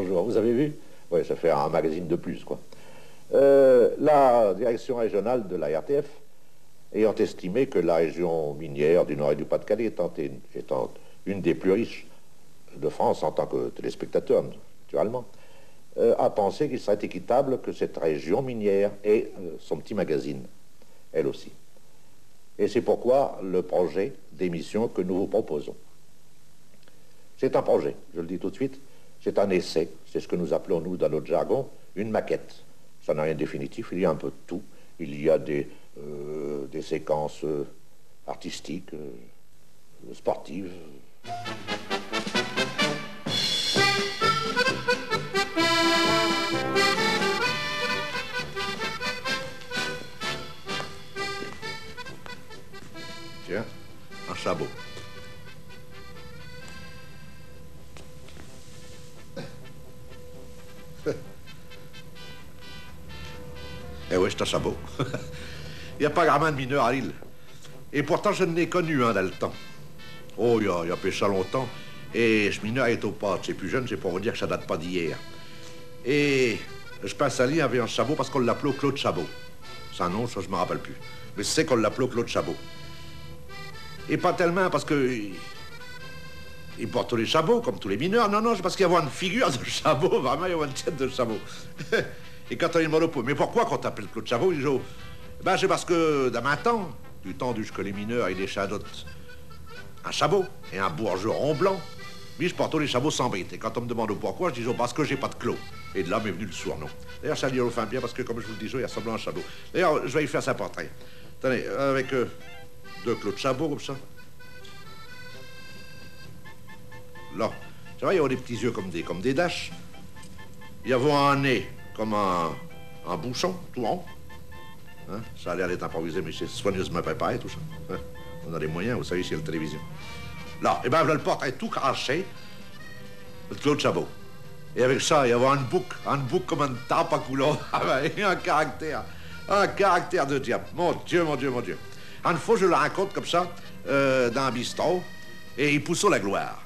bonjour. Vous avez vu? Oui, ça fait un magazine de plus, quoi. La direction régionale de la RTF, ayant estimé que la région minière du Nord et du Pas-de-Calais étant une des plus riches de France en tant que téléspectateur, naturellement, a pensé qu'il serait équitable que cette région minière ait son petit magazine, elle aussi. Et c'est pourquoi le projet d'émission que nous vous proposons. C'est un projet, je le dis tout de suite, c'est un essai, c'est ce que nous appelons, nous, dans notre jargon, une maquette. Ça n'a rien de définitif, il y a un peu de tout. Il y a des séquences artistiques, sportives. Tiens, un sabot. Eh oui, c'est un sabot. Il n'y a pas grand de mineurs à l'île. Et pourtant, je n'ai connu un dans le temps. Oh, il y a pas ça longtemps. Et ce mineur est au pas. C'est plus jeune, c'est pour vous dire que ça date pas d'hier. Et je pense à l'île avait un sabot parce qu'on l'appelait Claude Sabot. Son nom, ça, je me rappelle plus. Mais c'est qu'on l'appelait Claude Sabot. Et pas tellement parce que... Il porte tous les sabots, comme tous les mineurs. Non, non, c'est parce qu'il y avait une figure de sabot. Vraiment, il y avait une tête de sabot. Et quand on lui demande mais pourquoi qu'on t'appelle Claude Sabot, il dit, oh, ben c'est parce que dans ma temps, du temps d'où que les mineurs et les chadottes, un sabot et un bourgeron blanc. Mais je porte tous les sabots sans bride. Et quand on me demande pourquoi, je dis, oh, parce que j'ai pas de clos. Et de là m'est venu le surnom. D'ailleurs, ça lui refait bien parce que, comme je vous le dis, il ressemble à un sabot. D'ailleurs, je vais y faire sa portrait. Attendez, avec deux Claude Sabot comme ça. Là, ça va, il y a des petits yeux comme des daches. Il y a un nez comme un bouchon, tout rond. Hein? Ça a l'air d'être improvisé, mais c'est soigneusement préparé, tout ça. Hein? On a les moyens, vous savez, c'est la télévision. Là, et ben, le portrait tout craché de Claude Sabot. Et avec ça, il y avait un bouc comme un tape à couleur, et un caractère de diable. Mon Dieu, mon Dieu, mon Dieu. Une fois, je le rencontre comme ça, dans un bistrot, et il pousse la gloire.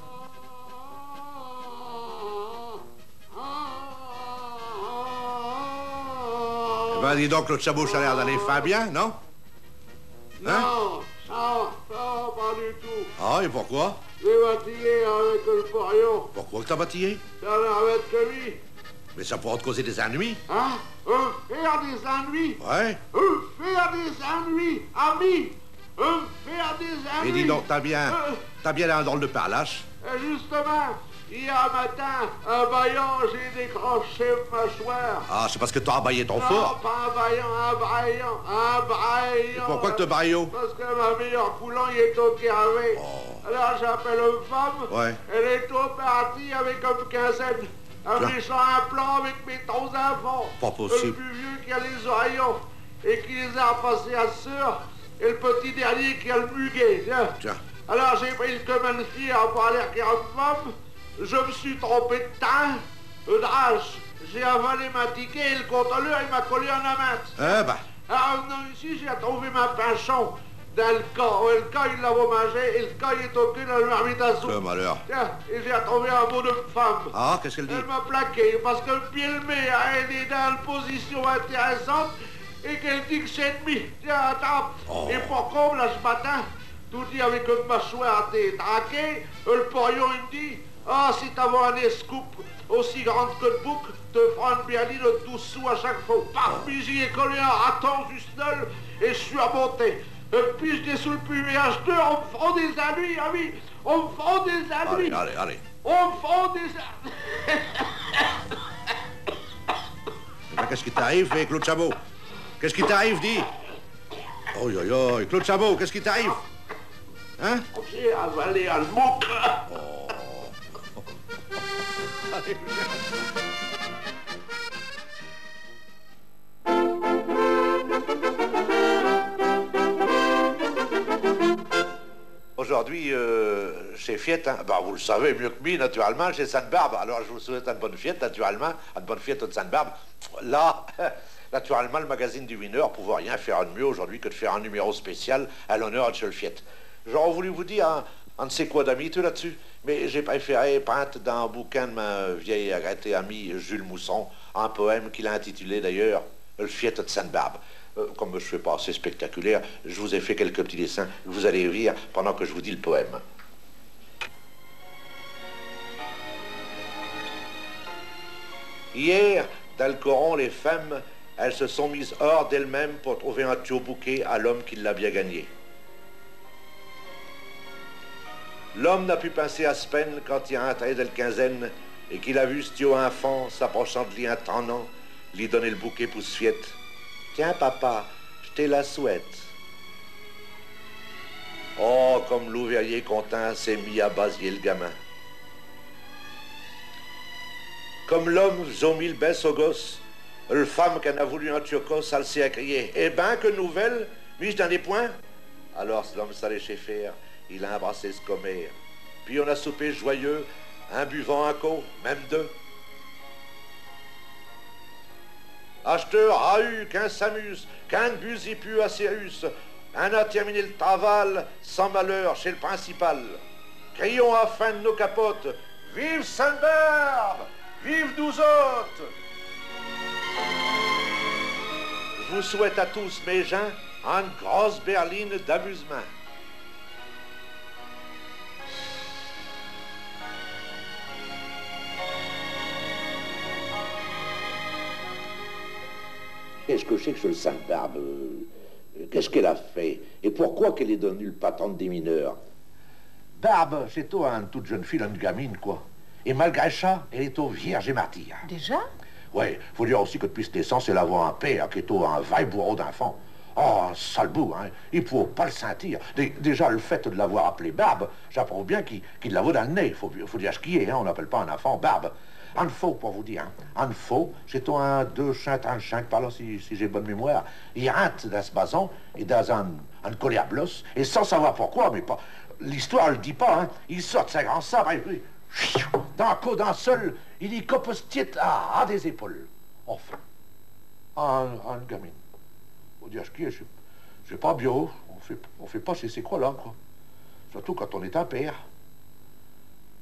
Ben, dis donc, Claude Sabot, ça a l'air d'aller faire bien, non? Hein? Non, ça, pas du tout. Ah, et pourquoi? J'ai batillé avec le porion. Pourquoi que t'as batillé? Ça va être que lui. Mais ça pourra te causer des ennuis. Hein? Faire des ennuis. Ouais. Faire des ennuis, ami. Faire des ennuis. Et dis donc, t'as bien un drôle de parlache. Justement, hier matin, un baillant, j'ai décroché ma mâchoire. Ah, c'est parce que t'as abaillé ton Non, fort. pas un baillant, un braillant. Et pourquoi que te baillot? Parce que ma meilleure coulon, il est au carré. Oh. Alors j'appelle une femme. Ouais. Elle est au parti avec une quinzaine. Un méchant implant avec mes 3 enfants. Pas possible. Le plus vieux qui a les oreillons et qui les a repassés à sœur. Et le petit dernier qui a le muguet. Tiens. Alors j'ai pris le commun de fier pour aller regarder une femme. Je me suis trompé de teint. Drache. J'ai avalé ma ticket et le contrôleur, il m'a collé en aminte. Eh ben. Alors non, ici, j'ai trouvé ma pinchon dans le cas. Le cas, il l'a mangé et le cas, il est au cul dans le marmite à soupe. Le malheur. Tiens, et j'ai trouvé un mot de femme. Ah, qu'est-ce qu'elle dit? Elle m'a plaqué parce que le pied le met, elle est dans une position intéressante et qu'elle dit que c'est demi. Tiens, attends. Oh. Et pour comble, là, ce matin, tout dit avec une mâchoire traquée, le porion, il me dit, ah, si t'avais un escoupe aussi grande que le bouc, te fera une berline de 12 sous à chaque fois. Puis j'y ai collé un raton juste seul et je suis remonté. Puis je dessus le PVH2, on me fera des ennuis, ami. On me fera des ennuis. Allez. On me fera des ennuis. Ben, qu'est-ce qui t'arrive, Claude Sabot? Qu'est-ce qui t'arrive, dis? Oh, Claude Sabot, qu'est-ce qui t'arrive? Hein? J'ai avalé un bouc. Oh. Aujourd'hui, chez Fiette, hein, bah, vous le savez mieux que moi, naturellement, chez Sainte-Barbe. Alors, je vous souhaite une bonne fête, naturellement, une bonne fête de Sainte-Barbe. Là, naturellement, le magazine du Wineur ne pouvait rien faire de mieux aujourd'hui que de faire un numéro spécial à l'honneur de chez Fiette. J'aurais voulu vous dire, hein, On ne sait quoi d'amis, tout là-dessus. Mais j'ai préféré peindre dans un bouquin de ma vieille arrêté ami Jules Mousson, un poème qu'il a intitulé d'ailleurs Le Fiette de Sainte-Barbe. Comme je ne fais pas assez spectaculaire, je vous ai fait quelques petits dessins. Vous allez rire pendant que je vous dis le poème. Hier, dans le Coran, les femmes, elles se sont mises hors d'elles-mêmes pour trouver un tuyau bouquet à l'homme qui l'a bien gagné. L'homme n'a pu pincer à ce peine quand il a entré de la quinzaine et qu'il a vu ce tuyau enfant s'approchant de lui intendant, lui donner le bouquet pousse-fiette. Tiens, papa, je te la souhaite. Oh, comme l'ouvrier content s'est mis à basier le gamin. Comme l'homme zomi le baisse au gosse, le femme qu'en a voulu un tioco, ça le s'est à crier. Eh ben, que nouvelle, mis-je dans des points? Alors l'homme s'allait chez faire, il a embrassé ce commère. Puis on a soupé joyeux, un buvant un coup, même deux. Acheteur a eu qu'un s'amuse, qu'un buse y pue à Sirius. Un a terminé le travail sans malheur chez le principal. Crions à fin de nos capotes, vive Sainte-Barbe, vive nous autres. Je vous souhaite à tous, mes gens, une grosse berline d'amusement. Qu'est-ce que c'est que ce Sainte-Barbe? Qu'est-ce qu'elle a fait? Et pourquoi qu'elle est devenue le patron des mineurs? Barbe, c'est toi, une toute jeune fille, une gamine, quoi. Et malgré ça, elle est au vierge et martyr. Déjà? Ouais, faut dire aussi que depuis cette naissance, elle a un père qui est un vaille bourreau d'enfant. Oh, un sale bout, hein. Il ne faut pas le sentir. Déjà, le fait de l'avoir appelé Barbe, j'approuve bien qu'il la vaut dans le nez. Faut dire ce qui est, hein. On n'appelle pas un enfant Barbe. En faux, pour vous dire, hein. En faux, c'est un 235 par là, si j'ai bonne mémoire. Il rentre dans ce bason et dans un collier à blosse, et sans savoir pourquoi, mais pas. L'histoire ne le dit pas, hein. Il sort de sa grande sabre, et puis, d'un coup d'un seul, il y coupe ce titre à des épaules. Enfin, un gamine. Faut dire ce qui est, c'est pas bio. On fait pas ces quoi-là, quoi. Surtout quand on est un père.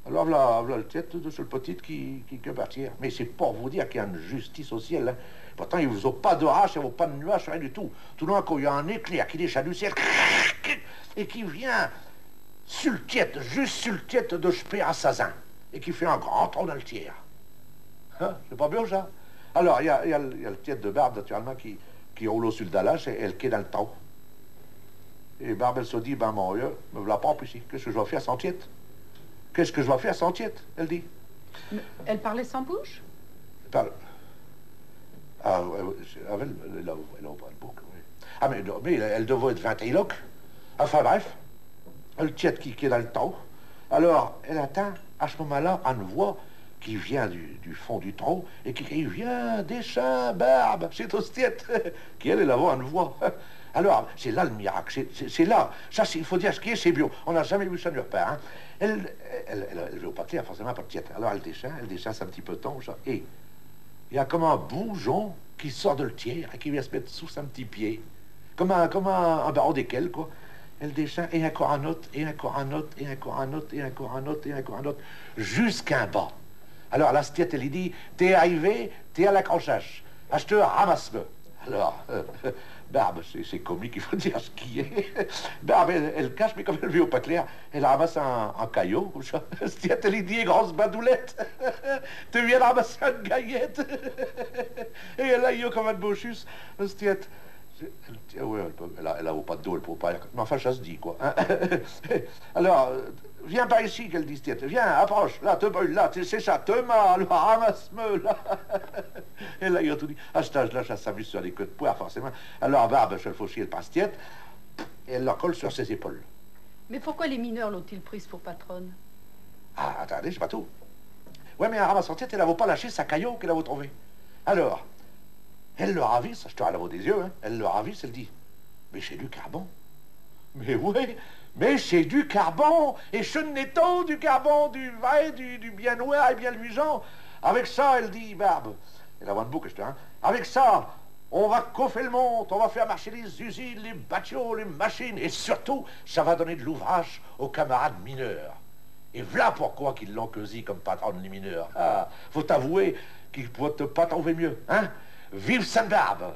Alors voilà le tête de ce petit qui peut partir. Mais c'est pour vous dire qu'il y a une justice au ciel. Hein. Pourtant, il ne vous a pas d'orage, il ne vous a pas de nuage, rien du tout. Tout d'un coup, il y a un éclair qui déchaîne du ciel et qui vient sur le tête, juste sur le tête de ce père assassin, et qui fait un grand trou dans le tiers. Hein? C'est pas bien, ça? Alors, il y a le tête de Barbe, naturellement, qui roule sur le dallage et elle qui est dans le trou. Et Barbe, elle se dit, ben mon Dieu, me voilà pas ici. Qu'est-ce que je vais faire sans tiède? Qu'est-ce que je vais faire sans tiède? Elle dit. Mais elle parlait sans bouche? Elle parle. Ah, elle a pas de boucle, oui. Ah, mais elle devait être 21 loques. Enfin, bref, le tiède qui est dans le trou. Alors, elle atteint, à ce moment-là, une voix qui vient du fond du trou et qui crie « Viens, descends, Barbe, c'est au tiède !» qui, elle a une voix. Alors, c'est là le miracle, c'est là. Ça, il faut dire ce qui est, c'est bio. On n'a jamais vu ça nulle part. Hein. Elle veut pas clair, forcément, pas de tiède. Alors, elle déchasse un petit peu de temps, ça. Et il y a comme un bougeon qui sort de le tiers et qui vient se mettre sous son petit pied. Comme un barreau d'équelle, quoi. Elle déchasse, et encore un autre, et encore un autre, et encore un autre, et encore un autre, et encore un autre, jusqu'à bas. Alors, la stiette, elle lui dit, t'es arrivé, t'es à l'accrochage. Acheteur, ramasse-le. Alors, Barbe, c'est comique, il faut dire ce qui est. Barbe, elle cache, mais comme elle vit au pas clair, elle ramasse un caillot. Stiette, elle lui dit, grosse badoulette, tu viens ramasser une gaillette. Et elle a eu comme un bauchus. Stiette, oui, elle a pas de dos, elle peut pas. Mais enfin, ça se dit, quoi. Alors, viens par ici, qu'elle dit, Stiette. Viens, approche, là, te brûle, là, c'est ça, te mal, ramasse-me, là. Et là, il a tout dit. À cet âge-là, ça s'amuse sur des queues de poire, forcément. Alors, Barbe, je le fauchis, elle passe Stiette, et elle la colle sur ses épaules. Mais pourquoi les mineurs l'ont-ils prise pour patronne? Ah, attendez, c'est pas tout. Ouais, mais en ramassant Stiette, elle n'avait pas lâché sa caillot qu'elle avait trouvé. Alors, elle le ravisse, je te râle des yeux, hein. Elle le ravisse, elle dit, mais c'est du carbone. Mais oui, mais c'est du carbone. Et je n'ai du carbone, du vin, du bien noir et bien luisant. Avec ça, elle dit, Barbe, elle a une boucle, hein. Avec ça, On va chauffer le monde, on va faire marcher les usines, les bateaux, les machines, et surtout, ça va donner de l'ouvrage aux camarades mineurs. Et voilà pourquoi qu'ils l'ont choisi comme patron les mineurs. Ah, faut avouer qu'il ne peut pas trouver mieux, hein? Vive Sainte-Barbe!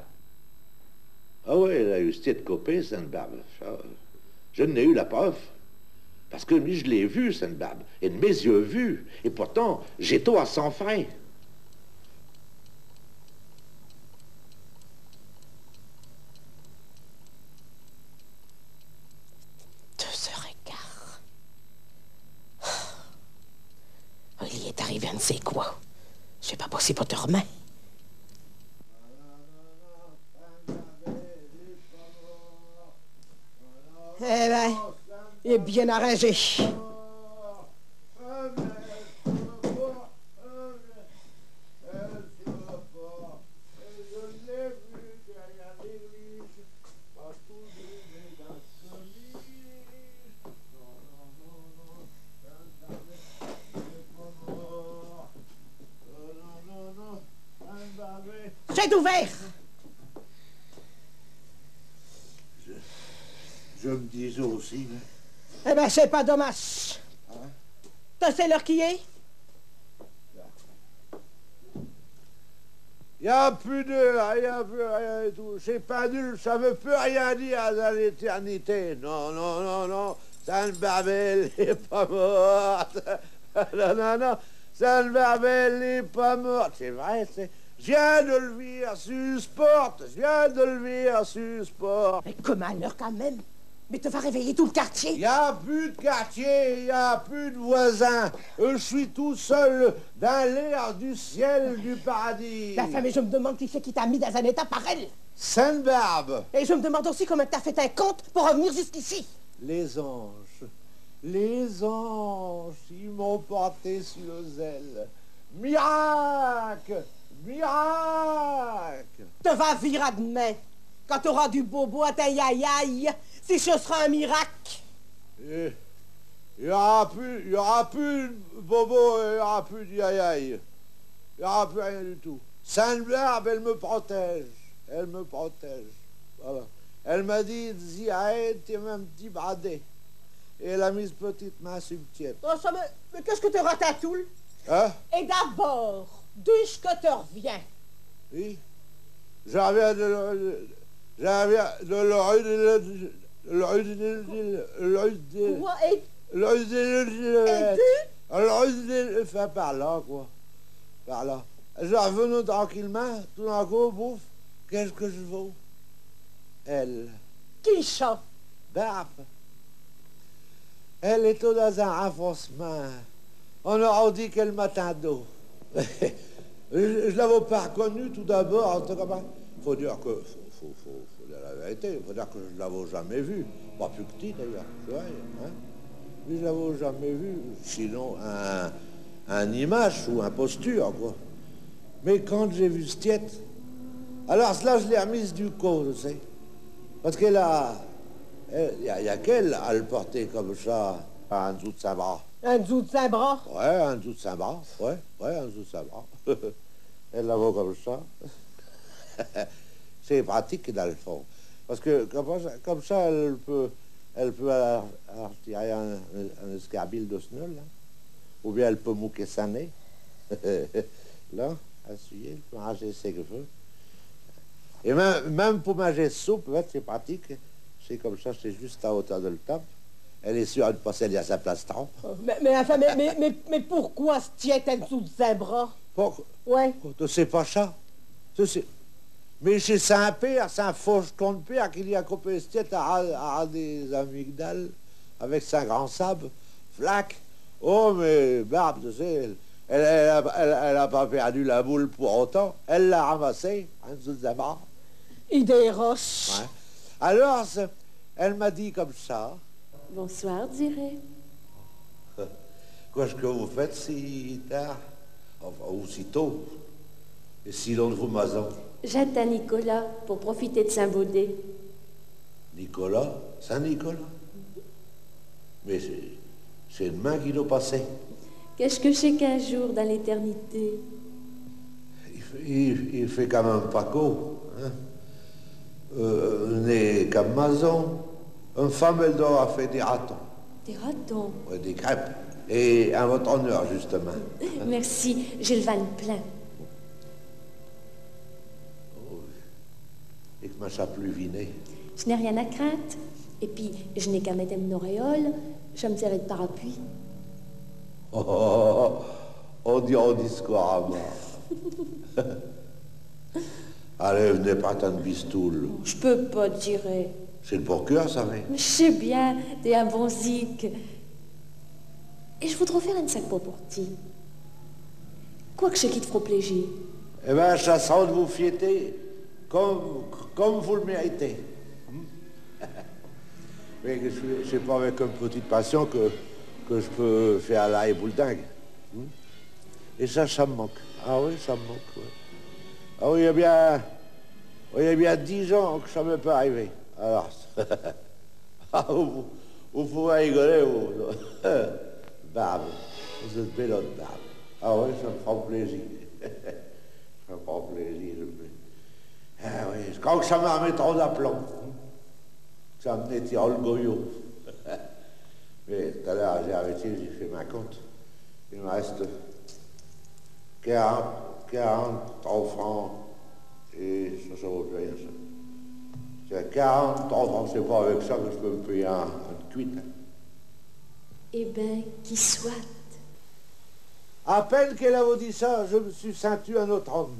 Ah oui, elle a eu cette copée, Sainte-Barbe. Je n'ai eu la preuve. Parce que lui, je l'ai vu, Sainte-Barbe, et de mes yeux vus. Et pourtant, j'ai tout à 100 francs. Il y est arrivé, on ne sait quoi. C'est pas possible pour te remettre. Eh ben, il est bien arrangé. C'est ouvert. Je me disais aussi, mais... Eh ben, c'est pas dommage. Hein? Tu sais l'heure qui est? Il n'y a plus d'heure, il n'y a plus rien et tout. C'est pas nul, ça ne veut plus rien dire dans l'éternité. Non, non, non, non. Sainte-Barbe, elle n'est pas morte. Non, non, non. Sainte-Barbe, elle n'est pas morte. C'est vrai, c'est... Je viens de le voir sur sport. Je viens de le voir sur sport. Mais comment l'heure quand même? Mais tu vas réveiller tout le quartier. Il n'y a plus de quartier, il n'y a plus de voisins. Je suis tout seul dans l'air du ciel du paradis. La mais je me demande qui c'est qui t'a mis dans un état pareil. Sainte-Barbe. Et je me demande aussi comment t'as fait un compte pour revenir jusqu'ici. Les anges, ils m'ont porté sur les ailes. Miracle, miracle. Tu vas virer demain. Quand tu auras du bobo à ta yayaï, si ce sera un miracle. Il n'y aura plus de bobo, il n'y aura plus de yayaï. Il n'y aura plus rien du tout. Sainte-Barbe, elle me protège. Elle me protège. Voilà. Elle m'a dit, Ziaïd, t'es même petit bradé. Et elle a mis une petite main sur le tien. Oh, ça mais qu'est-ce que tu ratatoule? Hein? Et d'abord, d'où est-ce que tu reviens? Oui. J'avais de Quoi? Et fait par là, quoi. Par là. Je revenais tranquillement, tout d'un coup, bouffe, qu'est-ce que je vaux? Elle. qui ça? Barbe. Elle était dans un renfoncement. On aurait dit qu'elle m'attendait. Je ne l'avais pas reconnue tout d'abord. En tout cas, faut dire que, faut dire la vérité, il faut dire que je ne l'avais jamais vue. Pas plus petit d'ailleurs, c'est vrai. Hein? Je ne l'avais jamais vue. Sinon, un image ou un posture, quoi. Mais quand j'ai vu ce tiète, alors cela, je l'ai remise du coup, tu sais. Parce qu'elle a... Il y a qu'elle à le porter comme ça, en dessous de sa bras. Un dessous de Saint-Bras? Ouais, en dessous de sa bras. Ouais, en dessous de sa bras. Elle la voit comme ça. C'est pratique dans le fond. Parce que comme ça elle peut tirer un escarbile de sneul, là. Ou bien elle peut mouquer sa nez. Là, essuyer, elle peut manger ses cheveux. Et même pour manger soupe, c'est pratique. C'est comme ça, c'est juste à hauteur de le top. Elle est sûre de passer à sa place trempe. Mais pourquoi se tient en dessous de Saint-Bras? Pourquoi? Ouais. Tu sais pas ça? Mais c'est Saint-Père, c'est un fauche compte père qu'il y a coupé ce tête à des amygdales avec sa grand sable. Flac. Oh, mais Barbe, tu sais, elle a pas perdu la boule pour autant. Elle l'a ramassée en dessous de Saint-Bras. Idée roche. Ouais. Alors, elle m'a dit comme ça. Bonsoir, Diré. Qu'est-ce que vous faites si tard? Enfin, ou si tôt? Et si loin de vos maisons? J'attends Nicolas pour profiter de Saint-Baudé. Nicolas? Saint-Nicolas? Mais c'est demain qu'il doit passer. Qu'est-ce que c'est qu'un jour dans l'éternité? Il fait quand même pas qu'au. Hein? Né comme maçon. Une femme, elle doit avoir fait des ratons. Des ratons. Ouais, des crêpes. Et à votre honneur, justement. Merci, j'ai le van plein. Oh, et que ma chapelue viné. Je n'ai rien à craindre. Et puis, je n'ai qu'à mettre une auréole. Je me serai de parapluie. Oh, on dit au discours à moi. Allez, venez pas tant de bistoule. Je peux pas tirer. C'est le procureur, ça va. Mais je sais bien, t'es un bon zik. Et je voudrais faire un sac pour ti. Quoi que je quitte trop plaisir. Eh bien, ça sent de vous fietter comme vous le méritez. Mais je sais pas avec une petite passion que je peux faire l'ail bouledingue. Et ça me manque. Ah oui, ça me manque, ouais. Ah oui, il y a bien 10 ans que ça me peut arriver. Alors, vous pouvez rigoler, vous. Barbe, vous êtes belle autre barbe. Ah oui, ça me fera plaisir. Ça me fera plaisir. Ah oui, quand ça m'a mis trop d'aplomb. Ça me nettoie le goyot. Mais tout à l'heure, j'ai arrêté, j'ai fait ma compte. Il me reste 43 francs et ça vaut rien, ça. C'est 43 francs, c'est pas avec ça que je peux me payer un cuite. Eh ben, qui soit. À peine qu'elle avait dit ça, je me suis senti un autre homme.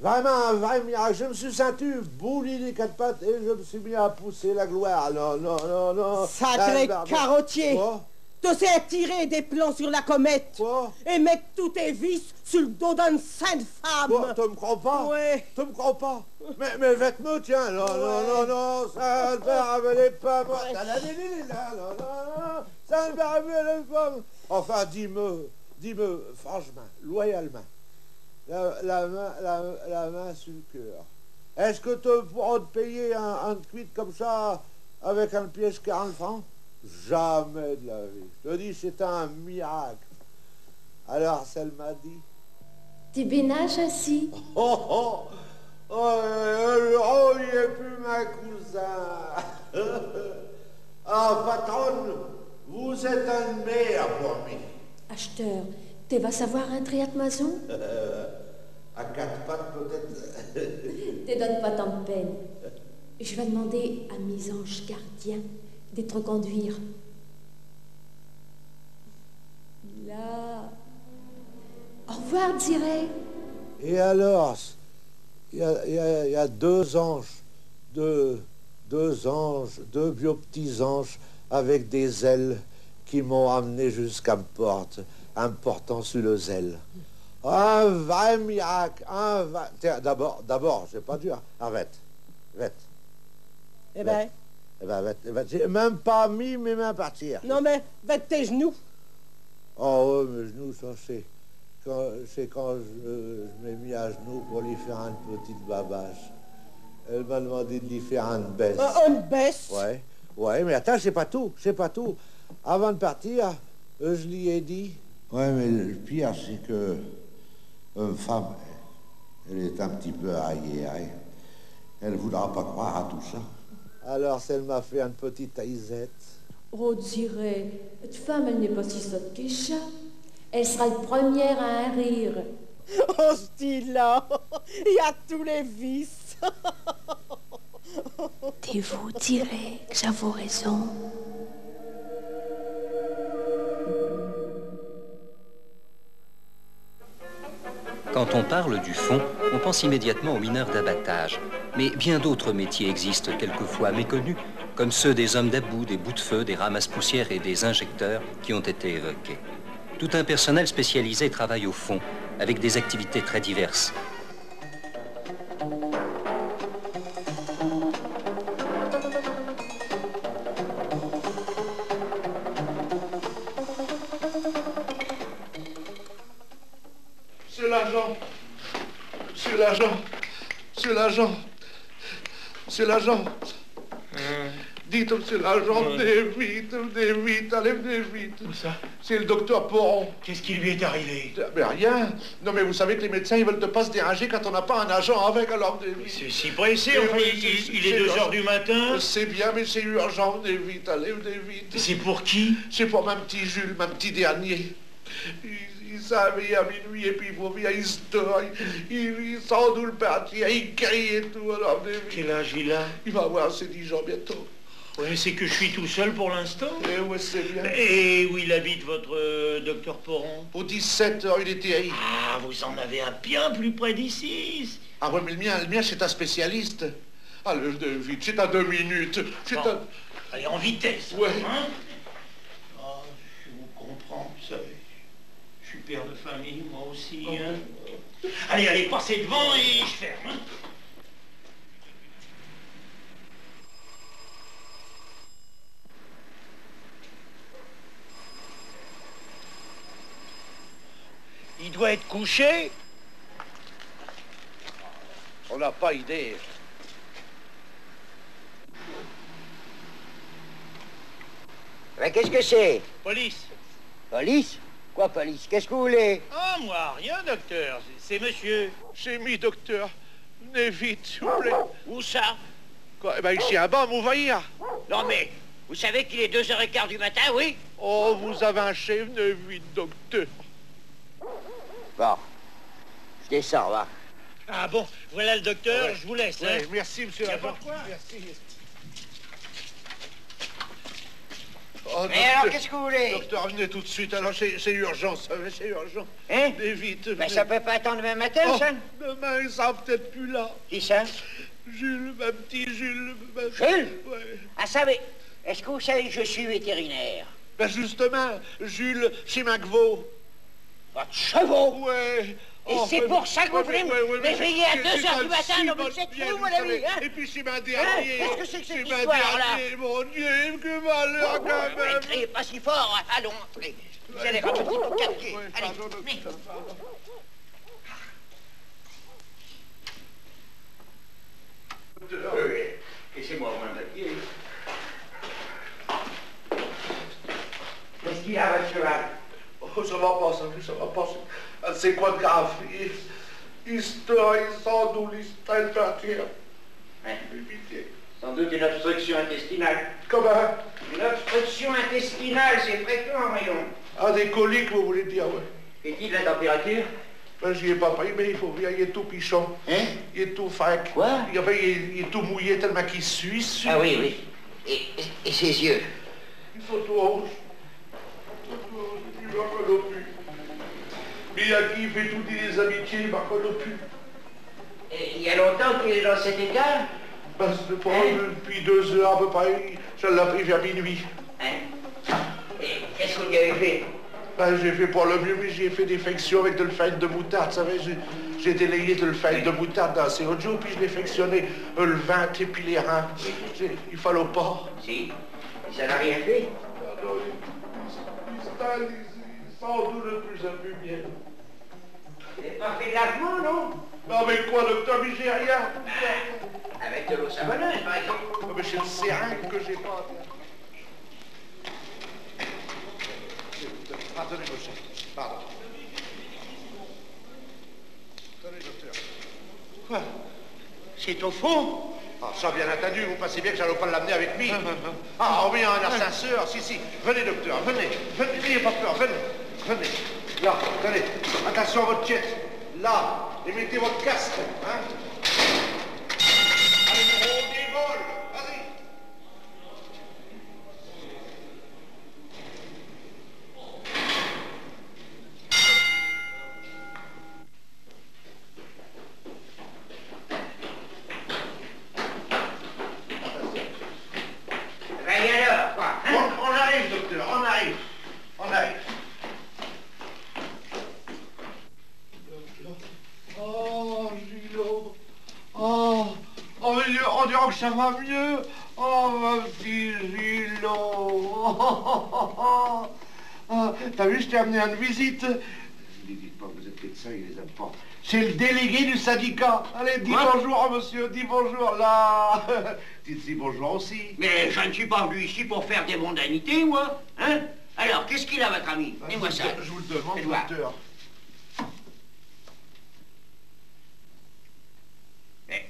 Vraiment un vrai miracle. Je me suis senti bouli les 4 pattes et je me suis mis à pousser la gloire. Non. Sacré carottier. Quoi? Tu sais tirer des plans sur la comète. Quoi? Et mettre tous tes vices sur le dos d'une sainte femme. Quoi? Tu me crois pas? Ouais. Tu me crois pas? Mais mes vêtements, tiens. Non, ça ne me rappelait pas moi. Ça ne me rappelait pas. Enfin, dis-me, franchement, loyalement. La main sur le cœur. Est-ce que tu pourras te payer un cuite comme ça avec un pièce 40 francs? Jamais de la vie. Je te dis, c'est un miracle. Alors, celle m'a dit... T'es bénage ainsi. Oh, il n'est plus ma cousin. Ah, patronne, vous êtes un mère pour moi. Acheteur, tu vas savoir un triat maison? À 4 pattes, peut-être. Te donne pas tant de peine. Je vais demander à mes anges gardiens d'être conduire. Là. Au revoir, dirais. Et alors, il y a 2 anges, deux vieux petits anges avec des ailes qui m'ont amené jusqu'à ma porte, en me portant sur le zèle. Un vrai miracle, un vrai... Tiens, d'abord, c'est pas dur. Arrête. Eh ben, j'ai même pas mis mes mains par terre. non mais, vête tes genoux. Oh, ouais, mes genoux, ça c'est quand je m'ai mis à genoux pour lui faire une petite babache. Elle m'a demandé de lui faire une baisse. Une baisse? Ouais, mais attends, c'est pas tout. Avant de partir, je lui ai dit... Ouais, mais le pire, c'est que une femme, elle est un petit peu arriérée. Elle ne voudra pas croire à tout ça. Alors, elle m'a fait une petite aisette. Oh, dirais, cette femme, elle n'est pas si sotte que ça. Elle sera la première à un rire. Oh, ce style-là, il y a tous les vices. Et vous direz que j'avoue raison. Quand on parle du fond, on pense immédiatement aux mineurs d'abattage. Mais bien d'autres métiers existent, quelquefois méconnus, comme ceux des hommes d'about, des bouts de feu, des ramasse-poussières et des injecteurs qui ont été évoqués. Tout un personnel spécialisé travaille au fond, avec des activités très diverses. Monsieur l'agent. Dites, monsieur l'agent, venez vite, allez, venez vite. Où ça? C'est le docteur Poron. Qu'est-ce qui lui est arrivé? Mais rien. Non, mais vous savez que les médecins, ils veulent pas se déranger quand on n'a pas un agent avec, alors... C'est si pressé, enfin, il est 2 heures du matin. C'est bien, mais c'est urgent. Venez vite, allez, venez vite. C'est pour qui? C'est pour ma petit Jules, ma petit dernier. Il s'est réveillé à minuit et puis il vient, il se dort, il sent d'où le partir, il crie et tout, alors venez vite. Quel âge il a? Il va avoir ses 10 ans bientôt. Ouais, c'est que je suis tout seul pour l'instant. Eh ouais, c'est bien. Et où il habite, votre docteur Poron? Au 17 rue des Terries. Ah, vous en avez un bien plus près d'ici. Ah ouais, mais le mien, c'est un spécialiste. Allez, vite, c'est à 2 minutes. C'est Bon. à... Allez, en vitesse. Ouais. Hein? Oh, je vous comprends, vous savez. Je suis père de famille, moi aussi. Hein? Allez, allez, passez devant et je ferme. Hein? Il doit être couché. On n'a pas idée. Mais qu'est-ce que c'est? Police. Police? Quoi, police? Qu'est-ce que vous voulez? Ah, moi, rien, docteur. C'est monsieur. J'ai mis, docteur. Venez vite, s'il vous plaît. Où ça? Quoi? Eh ben, ici, en bas, m'ouvrir. Non, mais vous savez qu'il est 2h15 du matin, oui? Oh, vous avez un chef, venez vite, docteur. Bon. Je descends, va. Ah bon, voilà le docteur, je vous laisse. Ouais, Hein. merci, monsieur Y a l'agent. pas de quoi. Merci. Oh, Mais alors, qu'est-ce que vous voulez? Docteur, venez tout de suite. Alors, c'est urgent, ça, c'est urgent. Hein? Venez vite. Ben, venez. ça peut pas attendre demain matin, Oh, ça? demain, ils sont peut-être plus là. Qui ça? Jules, ma petit Jules. Jules? Ouais. Ah, ça, mais est-ce que vous savez que je suis vétérinaire? Ben, justement, Jules, chez Macvaux. Votre chevaux? Ouais. Et c'est pour ça que vous voulez m'éveiller à 2h du matin? Non, mais c'est c'est fou, mon ami, hein? Et puis c'est ma dernière. Qu'est-ce que c'est que cette ma histoire, là? dernière, mon Dieu, que malheur quand même. Ne criez pas si fort, hein. Allons, entrez. Vous allez rentrer au quartier. Ouais, Allez, pardon, venez. docteur, pardon. Laissez-moi au moins papier. Qu'est-ce qu'il y a, votre cheval? Oh, ça va pas, ça va pas. C'est quoi de grave? Il se tord, il sent d'où il se traîne par terre. Ouais. Pitié. Sans doute une obstruction intestinale. Comment? Une obstruction intestinale, c'est fréquent, voyons. Ah, des coliques, vous voulez dire, ouais. Qu'est-il de la température? Ben, j'y ai pas pris, mais il faut bien, il est tout pichon. Hein? Il est tout fac. Quoi? Il est tout mouillé tellement qu'il suit. Ah oui, oui. Et ses yeux? Ils sont tout rouges. Il ne m'en plus. Mais il y a qui fait tout des amitiés, il ne m'en plus. Et il y a longtemps qu'il est dans cet état? Ben, c'est pas depuis 2 heures à peu près. Je l'ai pris vers minuit. Hein? Et qu'est-ce que vous lui avez fait? Ben, j'ai fait pour le mieux, mais j'ai fait des fections avec de l'ulfène de moutarde, vous savez. J'ai délayé de l'ulfène de moutarde dans ces autres jours, puis je l'ai fectionné le ventre et puis les reins. Il fallait pas. Si. Ça n'a rien fait? Il sent d'où le plus un peu bien. Vous n'avez pas fait de lavement, non? Non, mais quoi, docteur, mais j'ai rien. Avec de l'eau savonneuse, par exemple. Non, mais c'est le seringue que j'ai pas. Pardonnez, monsieur. Pardon. Attendez, docteur. Quoi? C'est au fond? Ah, ça, bien entendu, vous pensez bien que j'allais pas l'amener avec lui. Ah, oui, un ascenseur, si. Venez, docteur, venez. N'ayez pas peur, venez. Là, tenez. Attention à votre tête. Là. Et mettez votre casque, hein. Allez, on dévole. Vas-y. Et alors, quoi? Hein? On arrive, docteur, on arrive. Oh, Gilo. Oh, on dirait que ça va mieux. Oh, mon petit Gilo. T'as vu, je t'ai amené une visite. Ne dites pas que vous êtes médecin, il les aime pas. C'est le délégué du syndicat. Allez, dis bonjour, monsieur, dis bonjour, là. Dites-y bonjour aussi. Mais je ne suis pas venu ici pour faire des mondanités, moi. Hein? Alors, qu'est-ce qu'il a, votre ami? Dis-moi ça. Je vous le demande, Fais-le voir. docteur. Mais,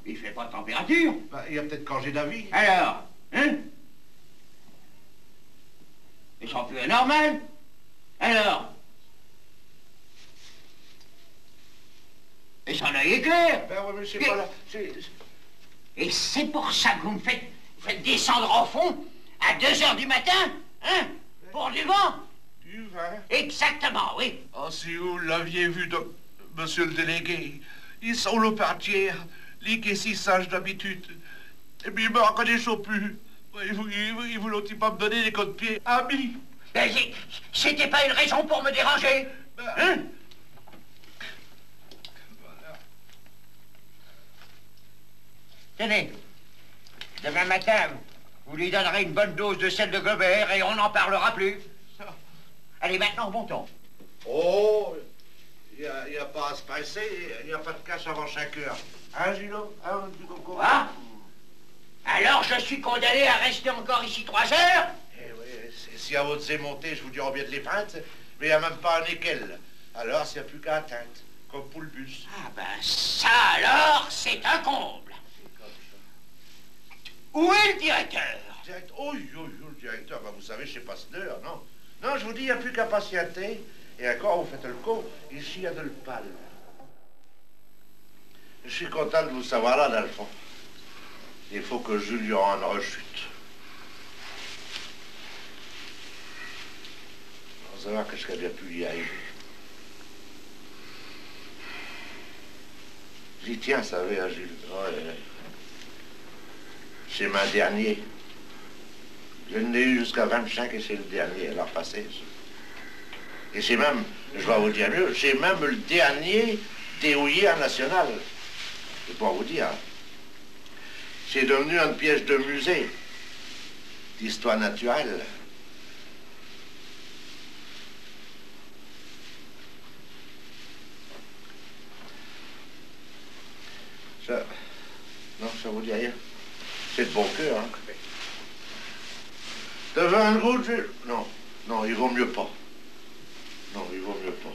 il fait pas de température. Bah, il a peut-être congé d'avis. Alors, hein? Ils sont plus anormal. Alors? Et son œil est clair. Ben ouais, mais c'est Mais- pas là. Et c'est pour ça que vous me faites descendre au fond à 2 h du matin, hein? Pour du vent? Du vin. Exactement, oui. Oh, si vous l'aviez vu, monsieur le délégué, ils sont le partir, les qui est si sage d'habitude. Et puis il me reconnaît plus. Ils voulaient pas me donner des coups de pied. Ami. Ben, c'était pas une raison pour me déranger, hein? Tenez, demain matin, vous lui donnerez une bonne dose de sel de Gobert et on n'en parlera plus. Allez, maintenant, bon ton. Oh, il n'y a pas à se passer, il n'y a pas de casse avant 5 heures. Hein, Gilo? Hein, mon petit coco? Quoi? Alors je suis condamné à rester encore ici 3 heures? Eh oui, si à votre c'est monté, je vous dirais bien de les feindre, mais il n'y a même pas un nickel. Alors, s'il n'y a plus qu'à atteindre, comme pour le bus. Ah ben ça alors, c'est un comble. Où est le directeur? Oh, le directeur, bah, vous savez, je sais pas cette heure, non? Non, je vous dis, il n'y a plus qu'à patienter. Et encore, vous faites le coup, ici, il y a de le pal. Je suis content de vous savoir là, dans le fond. Il faut que Julien en rechute. On va savoir qu'est-ce qu'elle a pu y arriver. J'y tiens, vous savez, à Jules. Ouais. C'est ma dernier. Je n'ai eu jusqu'à 25 et c'est le dernier, alors passé. Et c'est même, je vais vous dire mieux, c'est même le dernier déhouillé national. Je peux vous dire. C'est devenu une pièce de musée d'histoire naturelle. Ça, non, ça vous dit rien. C'est de bon cœur, hein. De vin rouge, non, non, il vaut mieux pas. Non, il vaut mieux pas.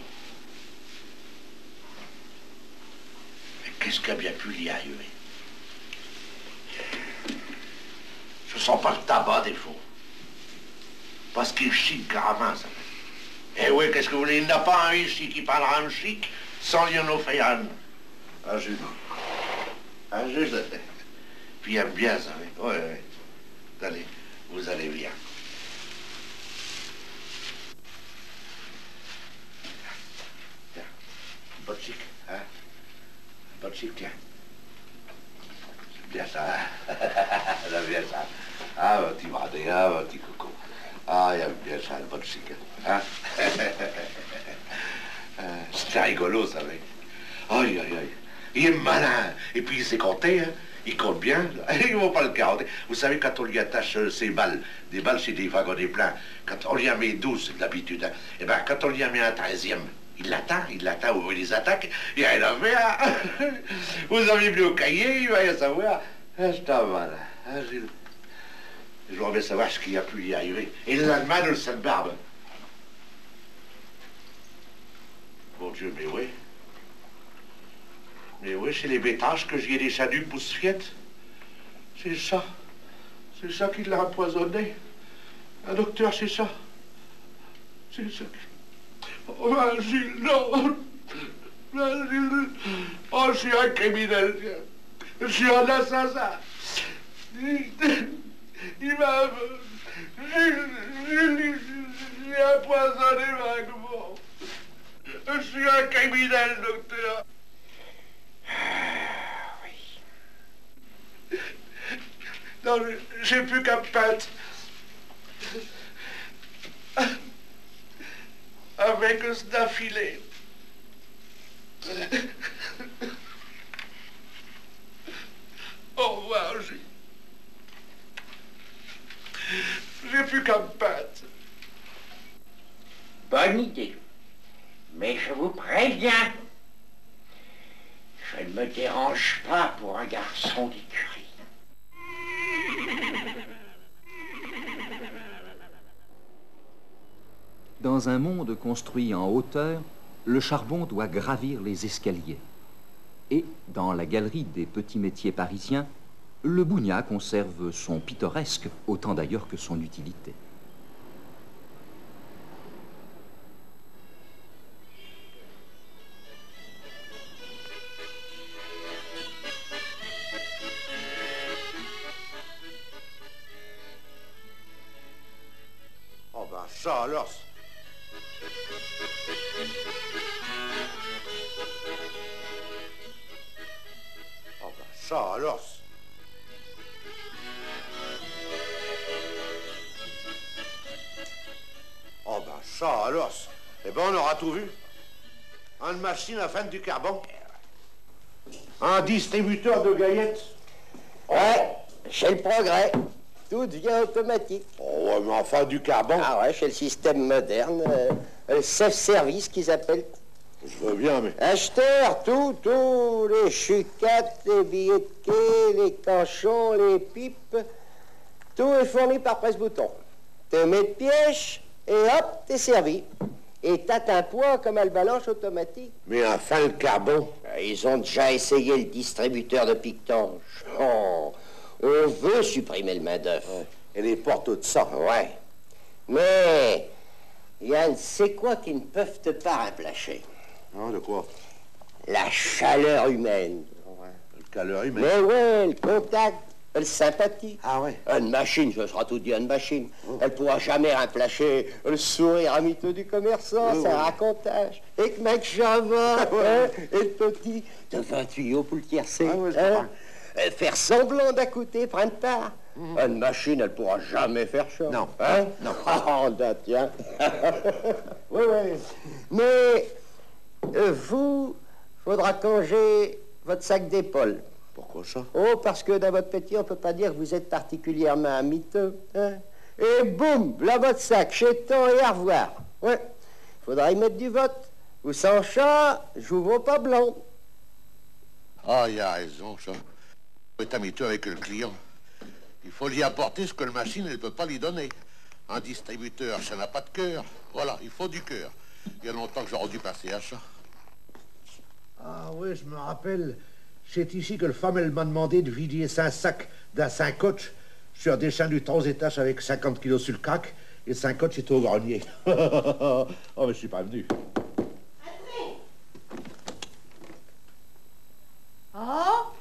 Mais qu'est-ce qui a bien pu l'y arriver? Je sens pas le tabac des faux. Parce qu'il chic carrément, ça. Eh oui, qu'est-ce que vous voulez? Il n'y a pas un ici qui parlera un chic sans Lionel Fayhan. Ah, Jules. Ah, Jules. Puis il aime bien ça, oui. Oui, oui. Allez, vous allez bien. Tiens, un bon chic, hein? Un bon chic, tiens. C'est bien ça, hein? C'est bien ça. Ah, mon petit bradé, ah, mon petit coco. Ah, il aime bien ça, le bon chic, hein? C'est rigolo, ça, oui. Aïe, aïe, aïe. Il est malin. Et puis il sait compter, hein. Il compte bien. Ils ne vont pas le garder. Vous savez, quand on lui attache ses balles, des balles, c'est des wagonnets pleins. Quand on lui en met 12, c'est de l'habitude. Hein. Et bien, quand on lui en met un 13e, il l'attend, où il les attaque. Il y a un affaire. Vous avez vu au cahier, il va y savoir. C'est pas mal. Hein, je voudrais savoir ce qui a pu y arriver. Et le lendemain, de cette barbe. Mon Dieu, mais oui. Mais oui, c'est les bêtages que j'y ai déjà dû pousse-fiette. C'est ça. C'est ça qui l'a empoisonné. Un docteur, c'est ça. C'est ça. Oh, Gilles, non. Gilles. Oh, je suis un criminel. Je suis un assassin. Il m'a... J'ai empoisonné vaguement. Je suis un criminel, docteur. Oui. Non, j'ai plus qu'à me battre. Avec ce d'affilée. Au revoir, j'ai plus qu'à me battre. Bonne idée. Mais je vous préviens, je ne me dérange pas pour un garçon d'écurie. Dans un monde construit en hauteur, le charbon doit gravir les escaliers. Et, dans la galerie des petits métiers parisiens, le Bougna conserve son pittoresque, autant d'ailleurs que son utilité. Oh ben ça alors. Oh ben ça alors. Oh ben ça alors. Eh ben on aura tout vu. Une machine à faire du carbone. Un distributeur de gaillettes. Ouais, chez le progrès. Tout devient automatique. Oh ouais, mais enfin du carbone. Ah ouais, chez le système moderne, le self-service qu'ils appellent. Je veux bien, mais... Acheteurs, tous les chucates, les billets de quai, les canchons, les pipes, tout est fourni par presse-bouton. Te mets de piège et hop, t'es servi. Et t'as un poids comme elle balance automatique. Mais enfin le carbone. Ils ont déjà essayé le distributeur de piquetange. Oh, on veut supprimer le main-d'œuvre. Ouais. Et les portes de ça. Ouais. Mais, Yann, c'est quoi qui ne peuvent te pas remplacer? Hein, de quoi? La chaleur humaine. Ouais. Le chaleur humaine. Mais ouais, le contact, le sympathie. Ah ouais. Une machine, ce sera tout dit, une machine. Elle pourra jamais remplacer le sourire amiteux du commerçant, c'est un racontage. Et que mec Java, hein, et le petit, devant un tuyau pour le tiercer. Ah ouais, hein, faire semblant d'écouter, prendre part. Une machine, elle pourra jamais faire ça. Non. Hein? Non. Oh, tiens. Oui, oui. Mais vous, faudra canger votre sac d'épaule. Pourquoi ça? Oh, parce que dans votre petit, on peut pas dire que vous êtes particulièrement amiteux. Hein? Et boum, là votre sac, chez toi et au revoir. Ouais. Faudra y mettre du vote. Ou sans chat, je vous vois pas blond. Ah, il a raison, ça. Il est amiteux avec le client. Il faut lui apporter ce que la machine ne peut pas lui donner. Un distributeur, ça n'a pas de cœur. Voilà, il faut du cœur. Il y a longtemps que j'aurais dû passer à ça. Ah oui, je me rappelle. C'est ici que le femme, elle m'a demandé de vider 5 sacs d'un 5 coach sur des chaînes du 3 étages avec 50 kilos sur le crack. Et 5 coach était au grenier. Oh, mais je suis pas venu. Oh,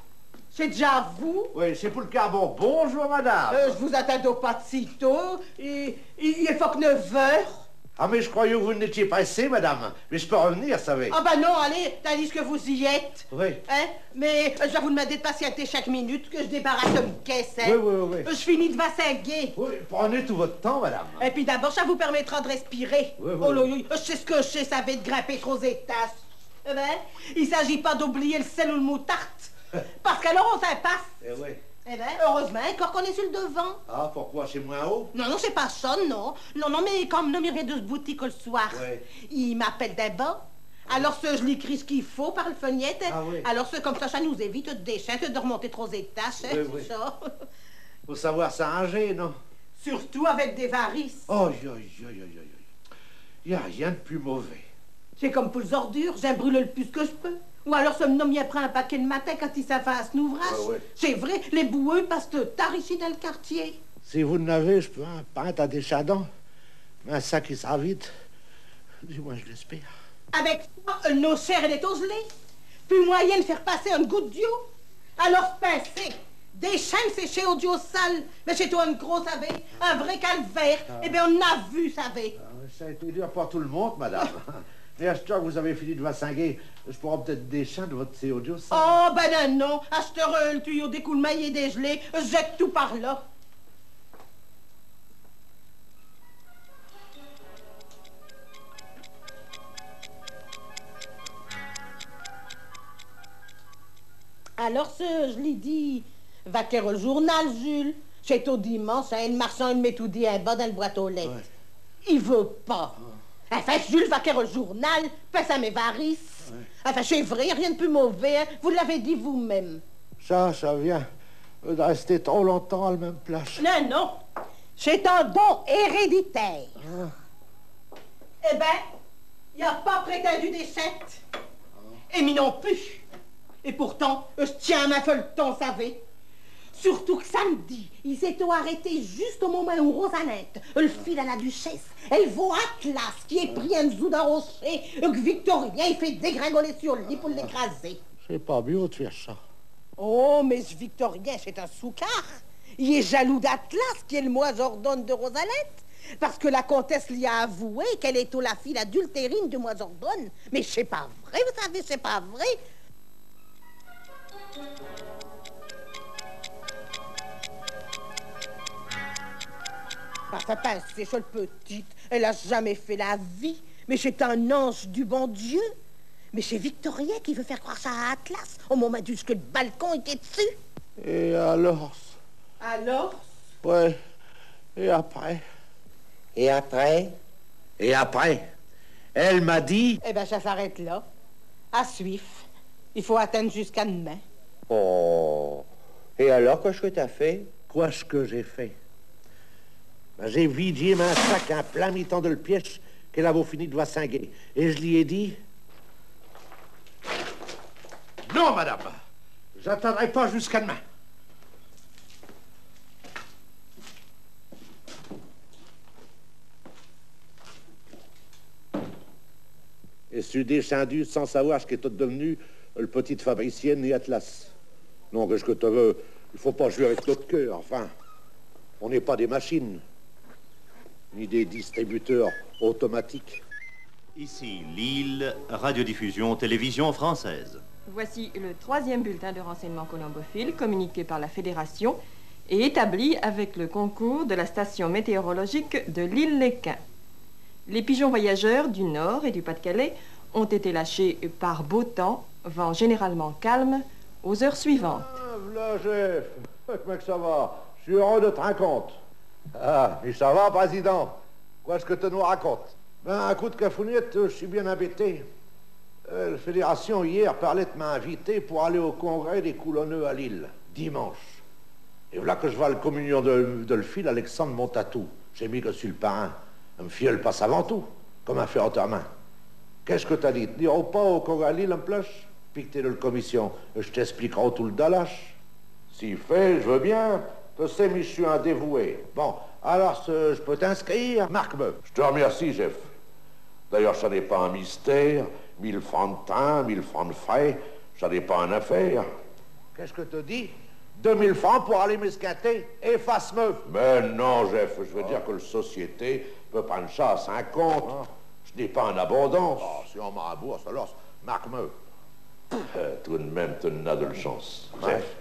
c'est déjà vous? Oui, c'est pour le carbone. Bonjour, madame. Je vous attends pas de si tôt. Il faut que 9 heures. Ah, mais je croyais que vous n'étiez pas assez, madame. Mais je peux revenir, savez. Ah, ben non, allez, tandis que vous y êtes. Oui. Hein? Mais je vais vous demander de patienter chaque minute que je débarrasse une caisse, hein? Oui. Je finis de vassinguer. Oui, prenez tout votre temps, madame. Et puis d'abord, ça vous permettra de respirer. Oui. Oh là, je sais ce que je sais, ça va être grimper trop aux étages. Eh ben, il s'agit pas d'oublier le sel ou le moutarde. Parce qu'alors on s'impasse. Eh oui. Eh ben, heureusement, encore qu'on est sur le devant. Ah, pourquoi? C'est moins haut? Non, c'est pas ça, non. Non, mais comme il vient de ce boutique le soir, Ouais. il m'appelle d'abord. Alors, je l'écris ce qu'il faut par le fenêtre. Ah oui. Alors, comme ça nous évite de déchaîner, de remonter trop aux étages. Oui. Ça. Faut savoir s'arranger, non? Surtout avec des varices. Oh, il y a rien de plus mauvais. C'est comme pour les ordures, j'aime brûler le plus que je peux. Ou alors ce nom y prend un paquet le matin quand il s'affaisse un ouvrage. Ah ouais. C'est vrai, les boueux passent tard ici dans le quartier. Si vous n'avez, je peux un pain à des chadons. Un sac qui sera vite. Du moins, je l'espère. Avec ça, nos chairs et des toselés. Plus moyen de faire passer une goutte d'eau. Alors pincez. Des chaînes séchées au duo sale. Mais chez toi, une grosse, savez, un vrai calvaire. Eh bien, on a vu, savez. Ça a été dur pour tout le monde, madame. Mais à ce temps que vous avez fini de vassinguer, je pourrais peut-être descendre votre CO2. Oh, ben non. Acheteur le tuyau d'écoulement et dégelé. Jette tout par là. Alors, je l'ai dit, va faire le journal, Jules. C'est au dimanche, hein, le marchand, il met tout dit un bas dans le boîte aux lettres. Ouais. Il veut pas. Enfin, Jules va faire le journal, fait ça mes varices. Ouais. Enfin, c'est vrai, rien de plus mauvais, hein. Vous l'avez dit vous-même. Ça vient de rester trop longtemps à la même place. Non. C'est un don héréditaire. Eh ben, il n'y a pas prétendu des 7. Et mi non plus. Et pourtant, je tiens à ma feuilleton, savez. Surtout que samedi, ils s'étaient arrêtés juste au moment où Rosalette, le file à la duchesse, elle voit Atlas qui est pris un dessous d'un rocher, que Victorien, il fait dégringoler sur le lit pour l'écraser. C'est pas mieux de faire ça. Oh, mais ce Victorien, c'est un soucard. Il est jaloux d'Atlas, qui est le moisordonne de Rosalette. Parce que la comtesse lui a avoué qu'elle est la fille adultérine de moisordonne. Mais c'est pas vrai, vous savez, c'est pas vrai. Enfin, pas c'est seule petite. Elle a jamais fait la vie. Mais c'est un ange du bon Dieu. Mais c'est Victorien qui veut faire croire ça à Atlas au moment où le balcon était dessus. Et alors? Alors? Ouais. Et après? Et après? Et après, elle m'a dit... Eh ben, ça s'arrête là. À suivre. Il faut attendre jusqu'à demain. Oh. Et alors, qu'est-ce que t'as fait? Quoi ce que j'ai fait? Ben, j'ai vidé un sac en plein mi-temps de le piège qu'elle avait fini de vassinguer. Et je lui ai dit... Non, madame, j'attendrai pas jusqu'à demain. Et suis descendu sans savoir ce qu'était devenu le petite Fabricienne et Atlas. Non, qu'est-ce que tu veux? Il faut pas jouer avec notre cœur, enfin. On n'est pas des machines, ni des distributeurs automatiques. Ici, Lille, radiodiffusion, télévision française. Voici le 3e bulletin de renseignement colombophile communiqué par la Fédération et établi avec le concours de la station météorologique de l'île-les-Quins. Les pigeons voyageurs du Nord et du Pas-de-Calais ont été lâchés par beau temps, vent généralement calme, aux heures suivantes. Ah, voilà, chef. Comment que ça va? Je suis heureux de te raconter. Ah, mais ça va, président? Qu'est-ce que tu nous racontes? Ben, un coup de cafounette, je suis bien embêté. La fédération, hier, parlait de m'inviter pour aller au congrès des coulonneux à Lille, dimanche. Et voilà que je vois le communion de le fil Alexandre Montatou. J'ai mis que je suis le parrain. Un me fiole passe avant tout, comme un fer en ta main. Qu'est-ce que t'as dit? Tu n'iras pas au congrès à Lille en pluche? Puis que t'es de la commission, je t'expliquerai tout le dalache. S'il fait, je veux bien. Tu sais, mais je suis un dévoué. Bon, alors, je peux t'inscrire? Marque-me. Je te remercie, chef. D'ailleurs, ça n'est pas un mystère. 1000 francs de train, 1000 francs de frais, ça n'est pas une affaire. Qu'est-ce que te dis? 2000 francs pour aller m'esquinter? Efface-me. Mais non, chef, je veux dire que la société peut prendre ça à 50. Je n'ai pas en abondance. Oh, si on m'a à bourse, alors, marque-me. Tout de même, tu n'as de la chance, chef.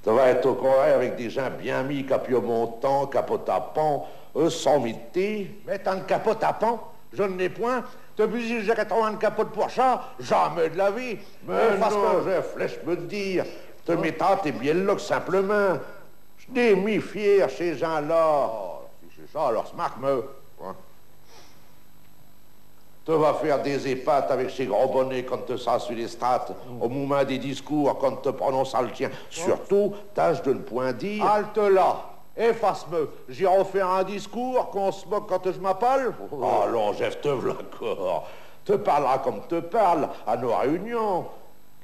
Tu vas être au congrès avec des gens bien mis, capio montant, capote à pont, sans mité. Mais tant de capote à pont, je ne n'ai point. Te busy, j'ai 80 de capote pour chat, jamais de la vie. Mais non, chef, laisse-me te dire. Te mettant tes bien là que simplement. Je n'ai mis fier chez ces gens-là. Oh, si c'est ça, alors marque-me. Hein? Tu vas faire des épates avec ces gros bonnets quand tu seras sur les strates, au moment des discours, quand tu prononces le tien. Surtout, tâche de ne point dire... Halte là, efface-me. J'irai faire un discours, qu'on se moque quand je m'appelle. Oh non, Jeff, te v'là encore. Te parlera comme te parle à nos réunions.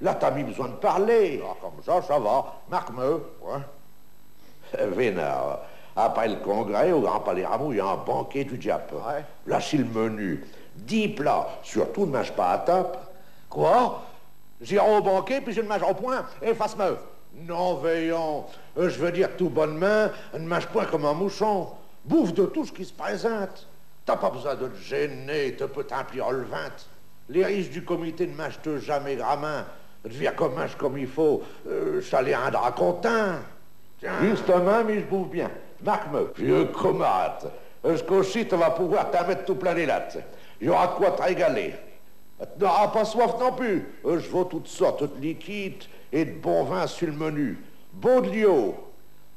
Là, t'as mis besoin de parler. Ah, comme ça va. Marque-me. Ouais. Vénard. Après le congrès, au Grand Palais Rameau, il y a un banquet du diable. Ouais. Là, c'est le menu. 10 plats. Surtout, ne mange pas à table. Quoi? J'irai au banquet, puis je ne mange au point. Efface-me. Non, veillons. Je veux dire tout bonnement, ne mange point comme un mouchon. Bouffe de tout ce qui se présente. T'as pas besoin de te gêner, te peut t'emplir le ventre. Les riches du comité ne mangent jamais grammin. Deviens comme mange comme il faut. Ça les rendra contents. Justement, mais je bouffe bien. Marque-me. Vieux comate. Jusqu'aussi, tu vas pouvoir t'en mettre tout plein les lattes. Il y aura de quoi te régaler. Tu n'auras pas soif non plus. Je vaux toutes sortes de liquides et de bon vin sur le menu. Baudelio.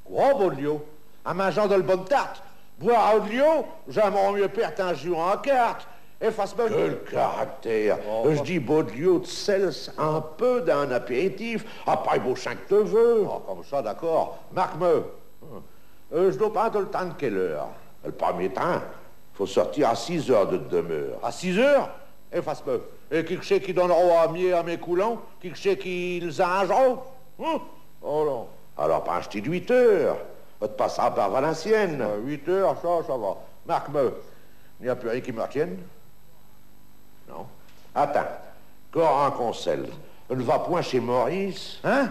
Quoi, Baudelio? En mangeant de la bonne tarte. Boire à Baudelio, j'aimerais mieux perdre un jour en carte. Efface-moi. Quel caractère. Je dis Baudelio de sels, un peu d'un apéritif. Après, beau chien que te veux. Oh, comme ça, d'accord. Marque-me. Je dois pas te le temps de quelle heure? Le premier train. Faut sortir à 6 heures de demeure. À 6 heures? Et fasse-moi. Et qui sait qui donnera à mier à mes coulons? Qui sait qui les arrangeront? Oh non. Alors, pas un petit de 8 heures. On te passera par Valenciennes. 8 heures, ça va. Marque-moi. Il n'y a plus rien qui me retienne? Non. Attends. Encore un conseil. On ne va point chez Maurice, hein?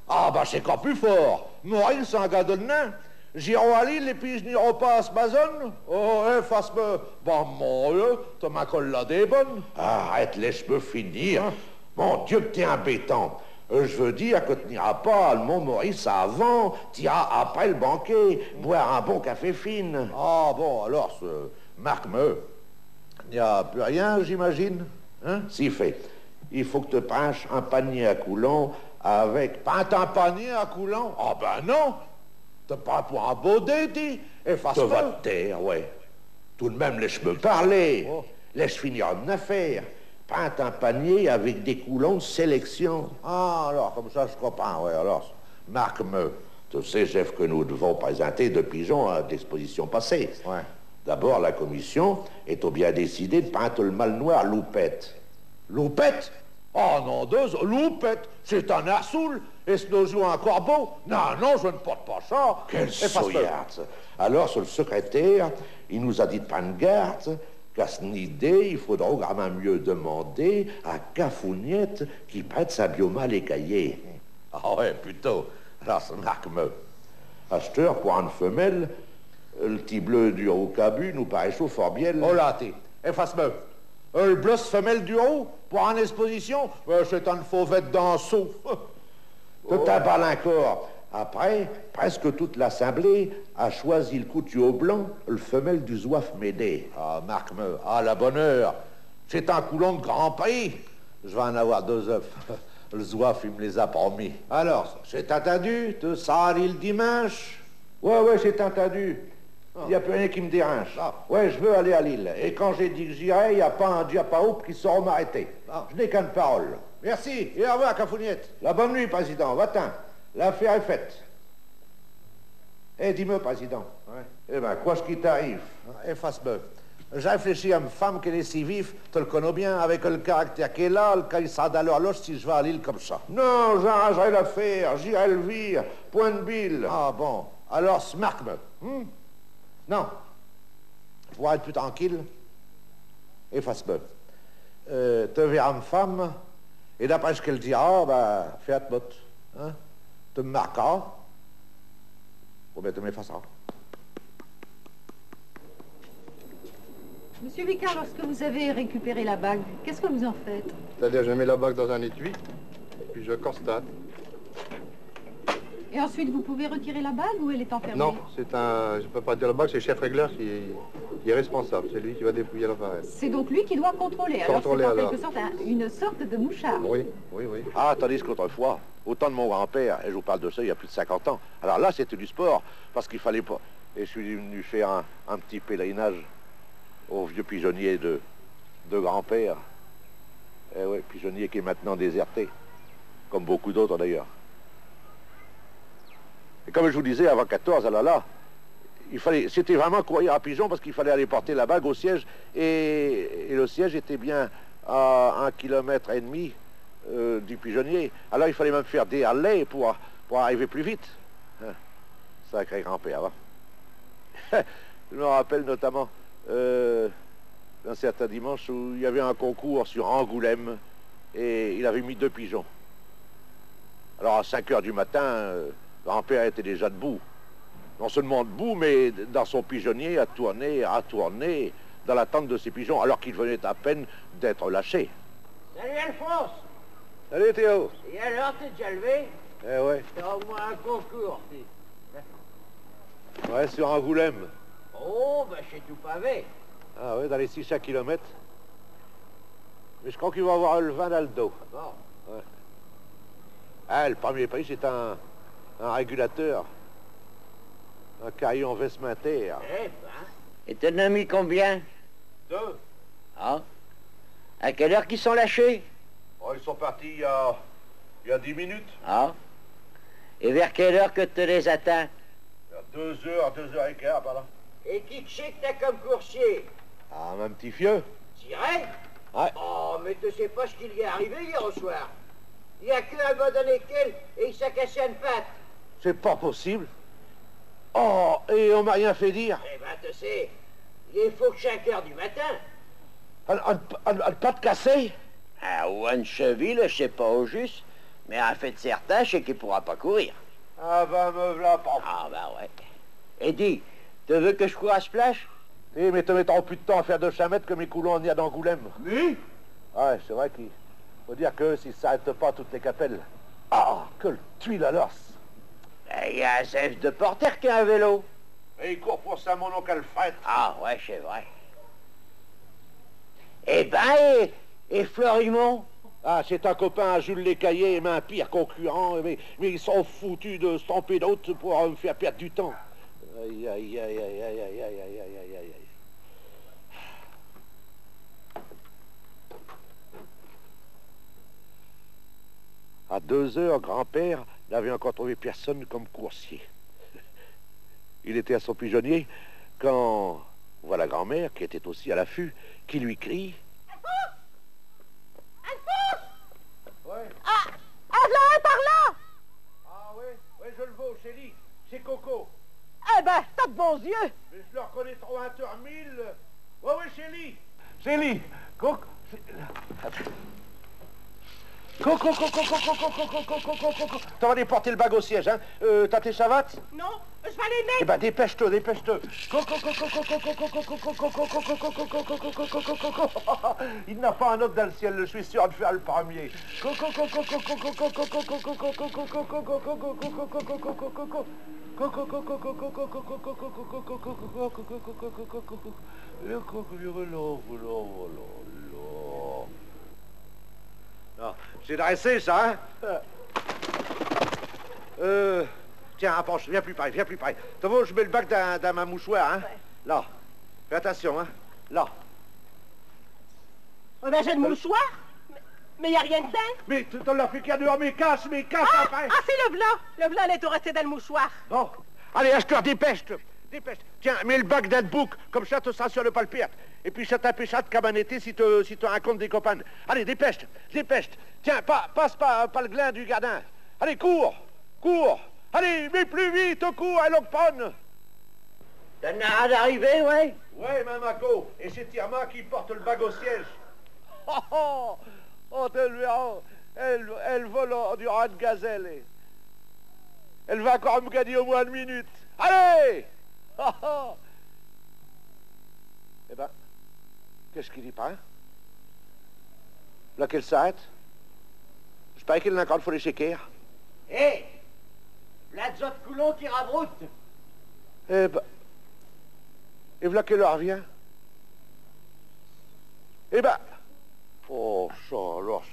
Ah, bah, c'est encore plus fort. Maurice, c'est un gars de nain. J'irai à Lille et puis je n'irai pas à Smazon. Oh, fasse-moi. Bah, mon Dieu, t'as ma colle là des bonnes. Arrête, laisse-moi finir. Hein? Mon Dieu, que t'es imbétant. Je veux dire que tu n'iras pas à le Mont-Maurice avant, tu iras après le banquet, boire un bon café fine. Ah, bon, alors, marque-moi. Il n'y a plus rien, j'imagine? Hein? Si, fait. Il faut que tu pinches un panier à coulons avec... Pas un panier à coulons? Ah, ben non! T'as pas pour un baudet, dis? Tu vas te taire, ouais. Tout de même, laisse-me parler. Oh. Laisse finir une affaire. Peinte un panier avec des coulons de sélection. Ah, alors, comme ça, je comprends, ouais, alors, marque-moi. Tu sais, chef, que nous devons présenter deux pigeons à l'exposition passée. Ouais. D'abord, la commission est au bien décidé de peindre le mâle noir Loupette. Loupette? Oh non, Loupette, c'est un arsoul. Est-ce que nous jouons un corbeau? Non, je ne porte pas ça. Quelle soyarde. Alors, sur le secrétaire, il nous a dit de prendre garde qu'à cette idée, il faudra quand même mieux demander à Cafouniette qui prête sa bioma les cahiers. Ah ouais, plutôt. Alors, ça marque-moi. Acheteur pour une femelle, le petit bleu du haut cabu nous paraît chaud fort bien. Oh là, t'es, efface-moi. Le bleu femelle du haut pour une exposition, c'est un fauvette d'anseau. Tout un parle encore. Après, presque toute l'assemblée a choisi le coutu au blanc, le femelle du Zouaf Médé. Ah, marque-moi. Ah, la bonne heure. C'est un coulon de grand prix. Je vais en avoir 2 œufs. Le Zouaf, il me les a promis. Alors, c'est entendu? Tu sors le dimanche? Ouais, c'est entendu. Il n'y a plus rien qui me dérange. Ah. Ouais, je veux aller à Lille. Et quand j'ai dit que j'irai, il n'y a pas un diapaoup qui saura m'arrêter. Ah. Je n'ai qu'une parole. Merci. Et au revoir, Cafouniette. La bonne nuit, président. Va-t'en. L'affaire est faite. Eh, dis-moi, président. Ouais. Eh ben, quoi ce qui t'arrive? Efface-moi. J'ai réfléchi à une femme qui est si vive, tu le connais bien, avec le caractère qu'elle a, le calissade à l'horloge si je vais à Lille comme ça. Non, j'arrangerai l'affaire, j'irai le vire, point de bille. Ah bon, alors marque-moi. Non. Pour être plus tranquille, efface-moi. Tu verras une femme, et d'après ce qu'elle dira, ben, fais à te botte. Hein? Tu me marqueras, ou bien tu m'effaceras. Monsieur Vicard, lorsque vous avez récupéré la bague, qu'est-ce que vous en faites? C'est-à-dire, je mets la bague dans un étui, puis je constate. Et ensuite, vous pouvez retirer la bague ou elle est enfermée? Non, c'est un... Je peux pas dire la bague, c'est le chef régleur qui est responsable. C'est lui qui va dépouiller l'appareil. C'est donc lui qui doit contrôler. Contrôler, alors c'est en quelque sorte une sorte de mouchard. Oui. Ah, tandis qu'autrefois, au temps de mon grand-père, et je vous parle de ça il y a plus de 50 ans, alors là, c'était du sport, parce qu'il fallait pas... Et je suis venu faire un petit pèlerinage au vieux pigeonnier de grand-père. Eh oui, pigeonnier qui est maintenant déserté, comme beaucoup d'autres d'ailleurs. Et comme je vous disais, avant 14, alors là, c'était vraiment courir à pigeon parce qu'il fallait aller porter la bague au siège. Et le siège était bien à 1,5 km du pigeonnier. Alors il fallait même faire des allées pour arriver plus vite. Sacré grand-père, hein? Je me rappelle notamment un certain dimanche où il y avait un concours sur Angoulême et il avait mis 2 pigeons. Alors à 5 heures du matin, grand-père était déjà debout. Non seulement debout, mais dans son pigeonnier à tourner dans l'attente de ses pigeons, alors qu'il venait à peine d'être lâché. Salut Alphonse! Salut Théo! Et alors, t'es déjà levé? Eh ouais. T'as au moins un concours, Ouais, sur Angoulême. Oh, ben c'est tout pavé. Ah ouais, dans les 600 km. Mais je crois qu'il va avoir le vin dans le dos. Bon. Ouais. Ah, le premier prix, c'est un régulateur. Un carillon vestimentaire. Eh ben. Et t'en as mis combien? 2. Ah. À quelle heure qu'ils sont lâchés? Oh, ils sont partis il y a 10 minutes. Ah. Et vers quelle heure que tu les atteins? Vers 2 heures, 2 heures et quart, par là. Et qui que c'est que t'as comme coursier? Ah, un petit fieu. Tiret? Ouais. Oh, mais tu sais pas ce qu'il y est arrivé hier au soir. Il y a qu'un bas dans lesquels et il s'est cassé une patte. C'est pas possible. Oh, et on m'a rien fait dire. Eh ben, tu sais, il faut que 5 heures du matin. Un pas de cassé? Ah, ou une cheville, je sais pas au juste, mais en fait certain, je sais qu'il pourra pas courir. Ah ben, me v'là pas. Ah ben ouais. Et dis, tu veux que je cours à Splash? Eh, mais te mettront plus de temps à faire 200 mètres que mes coulons en y a d'Angoulême. Oui? Ouais, c'est vrai qu'il faut dire que si ça s'arrête pas toutes les capelles. Ah, que le tuile à l'os. Il y a un chef de porter qui a un vélo. Et il court pour ça, mon oncle Alfred. Ah ouais, c'est vrai. Eh ben, et Florimond? Ah, c'est un copain à Jules Lécaillé, mais un pire concurrent. Mais ils sont foutus de se tromper d'autres pour me faire perdre du temps. Aïe, aïe, aïe, aïe, aïe, aïe, aïe, aïe, aïe, aïe, aïe. À 2 heures, grand-père n'avait encore trouvé personne comme coursier. Il était à son pigeonnier quand voilà grand-mère, qui était aussi à l'affût, qui lui crie... Ouais. Ah, là, par là! Ah oui, je le vaux, Chélie. C'est Coco. Eh ben, t'as de bons yeux! Mais je le reconnais trop un tour mille. Ouais, Chélie. Chélie, Coco... Coco. T'en vas aller porter le bag au siège, hein? T'as tes savates? Non, je vais aller mettre. Eh ben, dépêche-toi. Il n'a pas un autre dans le ciel, je suis sûr de faire le premier. Non, c'est dressé, ça, hein? Tiens, approche, viens plus près. T'as vu, je mets le bac dans ma mouchoir, hein? Ouais. Là. Fais attention, hein? Là. Oh ben, j'ai le mouchoir. Mais y a rien dedans. Mais t'en l'as fait qu'à dehors, mais casse, après. Ah, c'est le blanc. Le blanc, il est tout resté dans le mouchoir. Bon. Allez, acheteur, dépêche-toi. Tiens, mets le bac dans le bouc, comme ça, tu seras sûr de pas le perdre. Et puis, ça t'empêchera de cabanetter si tu racontes des copains. Allez, dépêche. Tiens, passe pas le gland du gardin. Allez, cours. Allez, mais plus vite, cours, à l'ocpone. T'en as hâte d'arriver, ouais? Ouais, Mamako. Et c'est Irma qui porte le bag au siège. Oh, te le verras. Elle vole du rat de gazelle. Elle va encore me gagner au moins 1 minute. Allez! Eh ben, qu'est-ce qu'il dit pas, hein? Là qu'elle s'arrête. Je parie qu'elle a encore faut les chéquer. Hé! V'là de coulon qui rabroute. Eh ben, et voilà qu'elle revient. Eh ben, oh, Charlotte.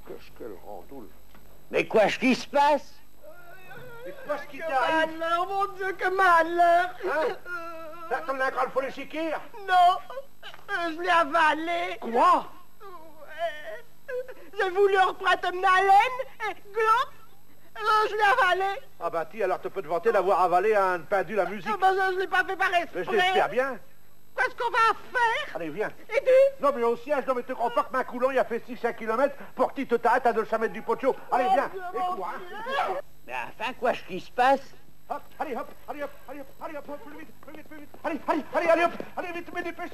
Qu'est-ce qu'elle rendoule. Mais quoi, ce qui se passe? Mais quoi, ce qui t'arrive? Malheur, mon Dieu, que malheur! Hein? T'en as encore faut les chéquer? Non, je l'ai avalé. Quoi? J'ai voulu reprendre une haleine et glop, je l'ai avalé. Ah bah ti, alors tu peux te vanter d'avoir avalé un pendule à musique. Ah bah je l'ai pas fait par esprit. Mais je l'espère bien. Qu'est-ce qu'on va faire? Allez, viens. Et tu? Non mais au siège, non mais te crois pas que ma coulon il a fait 600 km pour que tu te t'arrêtes à 200 mètres du poteau. Allez, viens. Et quoi, hein? Mais enfin, quoi, ce qui se passe? Hop, allez, hop, plus vite. Allez, vite, mais dépêche.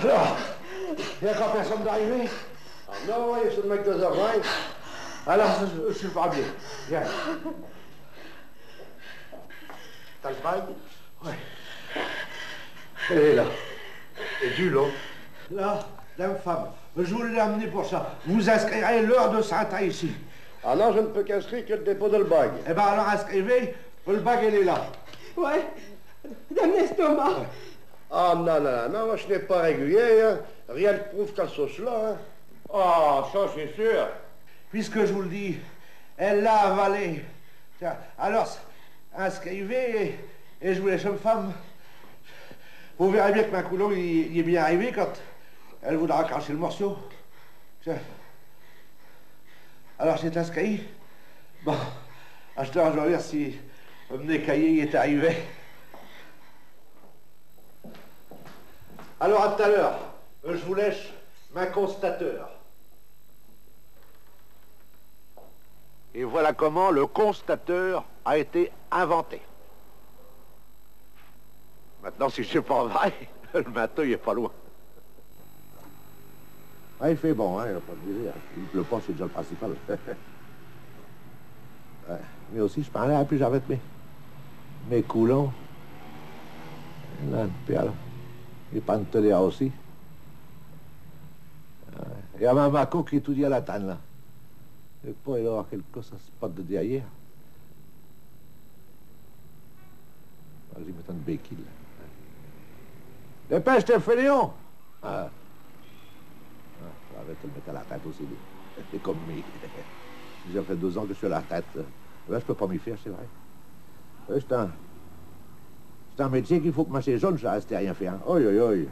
Alors, il n'y a encore personne d'arriver? Ah non, il y a ce mec de 2h20. Alors, je suis pas bien. Viens. T'as le bail? Ouais. Elle est là. Et du lot. Là, dame femme, je voulais l'amener pour ça. Vous inscrirez l'heure de Saint-A ici. Ah non, je ne peux qu'inscrire que le dépôt de le bague. Eh ben alors inscrivez, le bague elle est là. Ouais, d'un estomac. Ouais. Ah non, moi je n'ai pas régulier, hein. Rien ne prouve qu'à sauce là, hein. Oh, ça c'est sûr. Puisque je vous le dis, elle l'a avalé. Tiens, alors, inscrivez et je vous laisse une femme. Vous verrez bien que ma coulon, il est bien arrivé quand elle voudra cracher le morceau. Tiens. Alors, c'est inscrit. Bon, acheteur, je vais voir si Mes cahiers, il est arrivé. Alors, à tout à l'heure. Je vous laisse ma constateur. Et voilà comment le constateur a été inventé. Maintenant, si c'est pas vrai, le matin, il est pas loin. Ah, il fait bon, hein, il n'y a pas de délire. Il pleut pas, c'est déjà le principal. Ouais. Mais aussi, je parlais un peu, j'avais mes coulons. Là, une perle. Les pantelières aussi. Il y avait un maco qui étudiait la tanne, là. Et puis, il y avoir quelque chose, ça se passe de derrière. J'ai mis une béquille, là. Dépêche, t'es fainéant! Ah. Arrête de le mettre à la tête aussi, lui. C'est comme moi. J'ai fait 2 ans que je suis à la tête. Là, je peux pas m'y faire, c'est vrai. C'est un métier qu'il faut que ces jeunes, je reste à rien faire. Oi, oi, oi.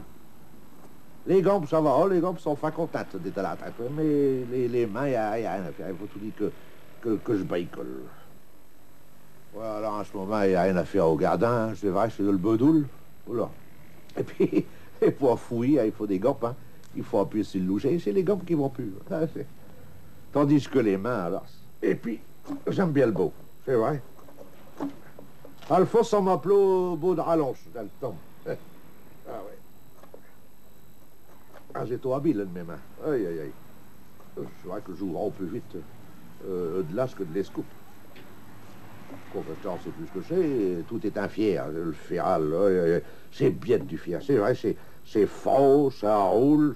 Les gambes, ça va, les gambes sont fin contentes d'être à la tête. Mais les mains, il n'y a rien à faire. Il faut tout dire que je bricole. Voilà, en ce moment, il n'y a rien à faire au gardien. C'est vrai, c'est de le bedoule. Oula. Et puis, pour fouiller, il faut des gambes, hein. Il faut appuyer sur le louche. C'est les gambes qui vont plus. Tandis que les mains, alors. Et puis, j'aime bien le beau. C'est vrai. Alphonse, on m'appelait au beau de rallonge dans le temps. Ah ouais. Ah, j'ai trop habile, de mes mains. Aïe, aïe, aïe. C'est vrai que j'ouvre un peu vite de l'as que de l'escoupe. Confesseur, c'est plus ce que c'est. Tout est un fier. Le féral, c'est bien du fier. C'est vrai, c'est faux, ça roule,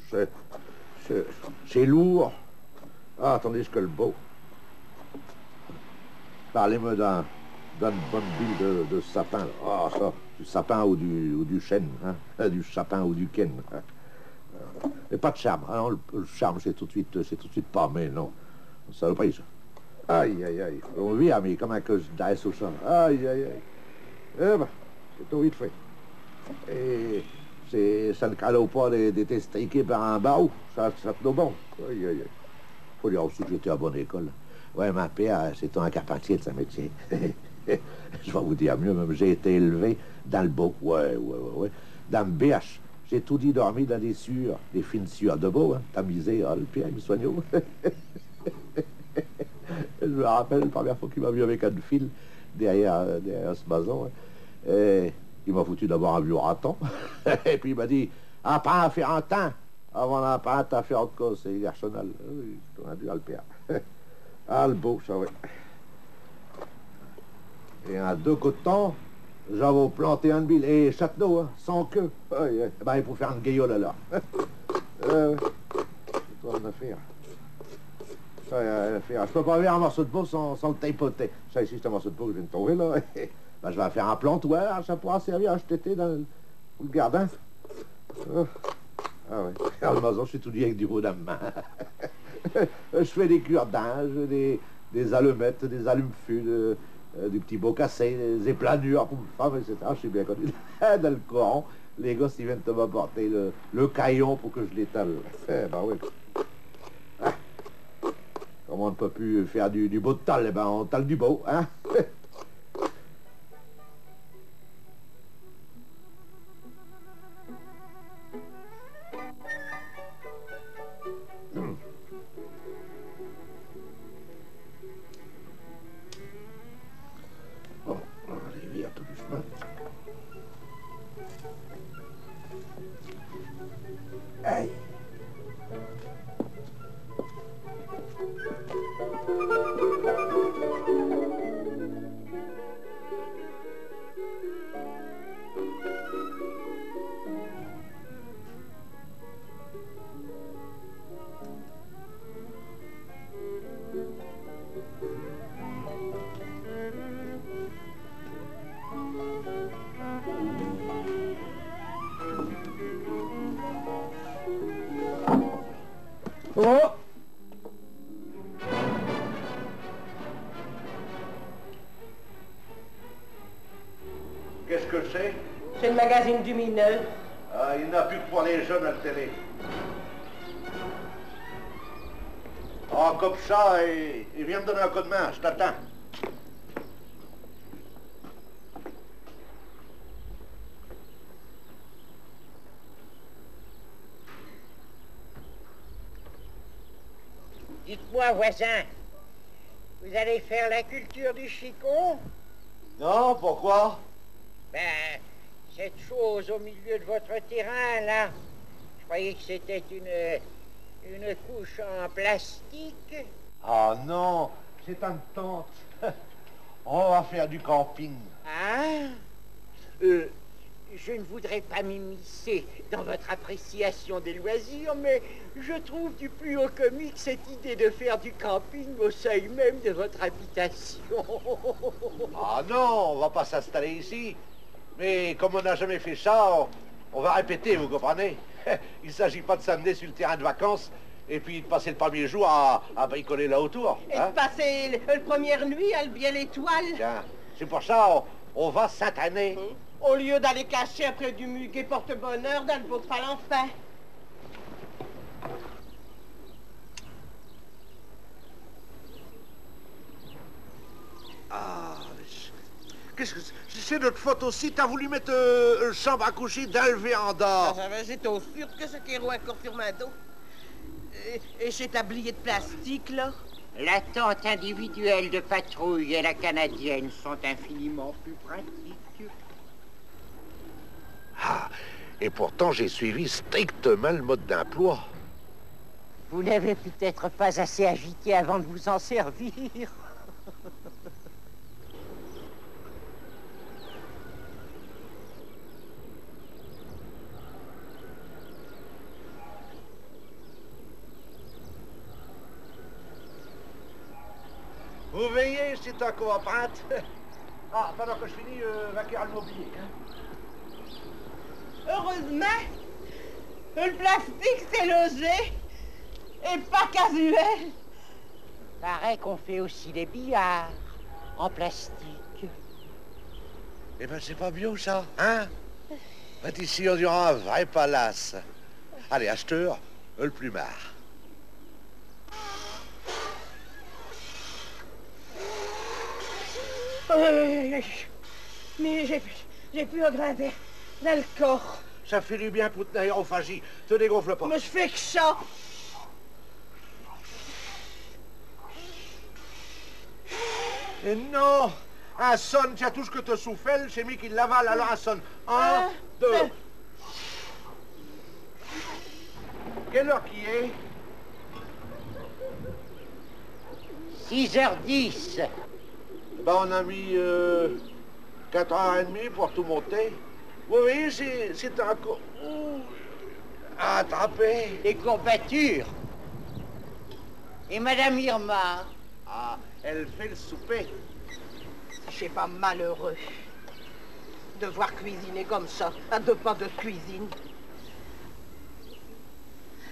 c'est lourd. Ah, tandis que le beau. Parlez-moi d'une bonne bille de sapin. Là. Ah, ça, du sapin ou du chêne, hein? Du sapin ou du ken. Mais pas de charme. Ah non, le charme, c'est tout de suite pas, mais non. Ça le prise. Aïe, aïe, aïe. On vit, ami, comme un que je daisse au champ. Aïe, aïe, aïe. Eh ben, c'est tout vite fait. Et ça ne cale pas d'être striqué par un barreau. Ça te bon. Aïe, aïe, aïe. Faut dire aussi que j'étais à bonne école. Ouais, ma père, c'est un carpentier de sa métier. Je vais vous dire mieux, même j'ai été élevé dans le beau. Ouais. Dans le BH. J'ai tout dit dormi dans des sueurs, des fines sueurs de beau, hein. Tamisé, le Pierre, il me soignait. Je me rappelle la première fois qu'il m'a vu avec un fil derrière ce maison. Hein. Et il m'a foutu d'abord un vieux raton. Et puis il m'a dit, apprends à faire un teint avant d'apprendre à faire autre chose. C'est garçonnal. Oui, on a dû le père. Ah, le beau, ça, oui. Et en 2 coups de temps, j'avais planté un bille. Et Château, hein, sans queue. Ben, il faut faire une gueillole alors. C'est toi une affaire. Je peux pas faire un morceau de peau sans le tapoter. Ça ici, c'est un morceau de peau que je viens de trouver, là. Ben, je vais faire un plantoir, ça pourra servir à acheter dans le gardin. Ah ouais. À la maison, je suis tout dit avec du beau dans ma main. Je fais des cure-dents, des allumettes, des allumes-fûts, des petits beaux cassés, des éplanures pour me faire, etc. Je suis bien connu. Dans le coran, les gosses, ils viennent de m'apporter le caillon pour que je l'étale. Ben oui. Comme on ne peut plus faire du beau de tal, eh ben on tale du beau, hein. Bon, on va aller vire tout doucement. Aïe. Oh! Qu'est-ce que c'est? C'est le magazine du mineur. Ah, il n'y en a plus que pour les jeunes à la télé. Ah, comme ça, il vient me donner un coup de main, je t'attends. Dites-moi, voisin, vous allez faire la culture du chicon? Non, pourquoi? Ben, cette chose au milieu de votre terrain, là, je croyais que c'était une couche en plastique. Ah non, c'est une tente. On va faire du camping. Ah, je ne voudrais pas m'immiscer dans votre appréciation des loisirs, mais je trouve du plus haut comique cette idée de faire du camping au seuil même de votre habitation. Ah non, on va pas s'installer ici. Mais comme on n'a jamais fait ça, on va répéter, vous comprenez? Il ne s'agit pas de s'amener sur le terrain de vacances et puis de passer le premier jour à bricoler là autour. Et de passer le première nuit à lever l'étoile. Tiens, c'est pour ça on va s'entraîner. Au lieu d'aller cacher après du muguet porte-bonheur dans le pot de Falenfin. Ah, qu'est-ce que c'est notre faute aussi? T'as voulu mettre chambre à coucher dans le véranda. J'étais au sûr que ce qui est encore sur ma dos. Et ces tabliers de plastique, là? La tente individuelle de patrouille et la canadienne sont infiniment plus pratiques. Ah, et pourtant j'ai suivi strictement le mode d'emploi. Vous n'avez peut-être pas assez agité avant de vous en servir. Vous veillez, c'est un coopérate. Ah, pendant que je finis, vaquer le mobilier. Hein? Heureusement, le plastique s'est logé et pas casuel. Paraît qu'on fait aussi des billards en plastique. Eh ben, c'est pas bio, ça, hein? Ici, on dirait un vrai palace. Allez, acheteur, le plumard. Mais j'ai plus à grimper dans le corps. Ça fait du bien pour tenir aérophagie. Te dégonfle pas. Mais je fais que ça. Et non! Un sonne, tu as tout ce que te souffles, c'est lui qui l'avale, alors un sonne. Un, deux. Quelle heure qui est? 6h10. Ben, on a mis 4h30 pour tout monter. Vous voyez, c'est un coup à attraper. Des courbatures. Et Madame Irma? Ah, elle fait le souper. C'est pas malheureux. Devoir cuisiner comme ça, à 2 pas de cuisine.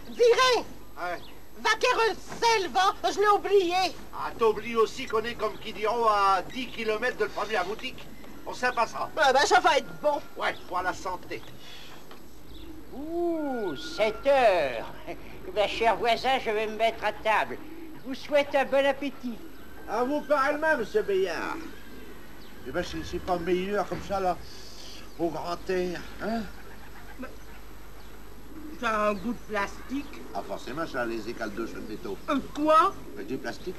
Virez! Ouais. Vaquereux Selva, je l'ai oublié. Ah, t'oublies aussi qu'on est, comme qui diront, à 10 km de la première boutique. On s'en passera. Ah ben, ça va être bon. Ouais, pour la santé. Ouh, 7h. Ben, cher voisin, je vais me mettre à table. Je vous souhaite un bon appétit. À vous pareillement, monsieur Bayard. Eh ben, c'est pas meilleur comme ça, là, au grand air, hein? Ça a un goût de plastique. Ah, forcément, ça a les écales de cheveux de métaux. Quoi? Mais du plastique.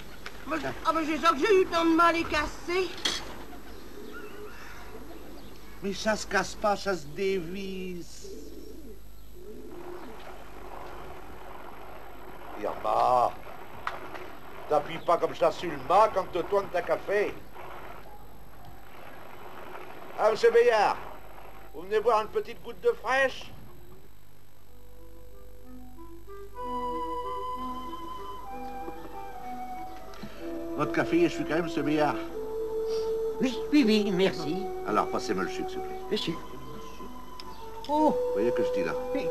Ah, ben, c'est ça que j'ai eu tant de mal à les casser. Mais ça se casse pas, ça se dévisse. Irma, t'appuies pas comme ça sur le mât quand te tournes ta café. Ah, monsieur Bayard, vous venez boire une petite goutte de fraîche? Votre café est sucré quand même, monsieur Bayard? Oui, merci. Alors, passez-moi le sucre, s'il vous plaît. Monsieur. Oh! Vous voyez que je dis là? Mais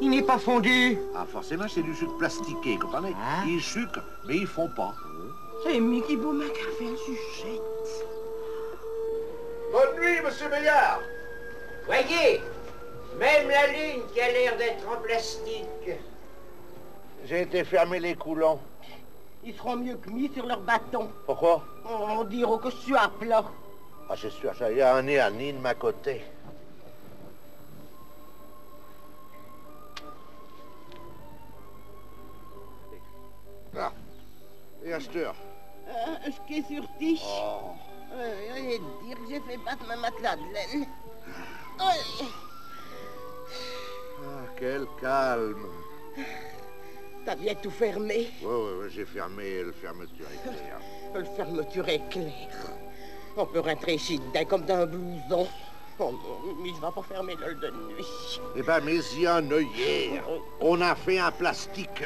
il n'est pas fondu. Ah, forcément, c'est du sucre plastiqué, comprenez? Ah. Ils sucrent, mais ils font pas. C'est mis qui boit ma café à sujet. Bonne nuit, monsieur Bayard. Voyez, même la lune qui a l'air d'être en plastique. J'ai été fermer les coulants. Ils seront mieux que mis sur leur bâton. Pourquoi? On dira que je suis à plat. Ah, c'est sûr, ça y a un nez à nid de ma côté. Ah. acheteur? Je suis sur tige. Et dire que j'ai fait battre ma matelas de laine. Ah, quel calme. T'as bien tout fermé. Ouais, j'ai fermé, le fermeture éclair. Le fermeture éclair. On peut rentrer ici dedans comme dans un blouson. Oh non, mais je vais pas fermer l'œil de nuit. Eh ben, mais y a un œillet. On a fait un plastique.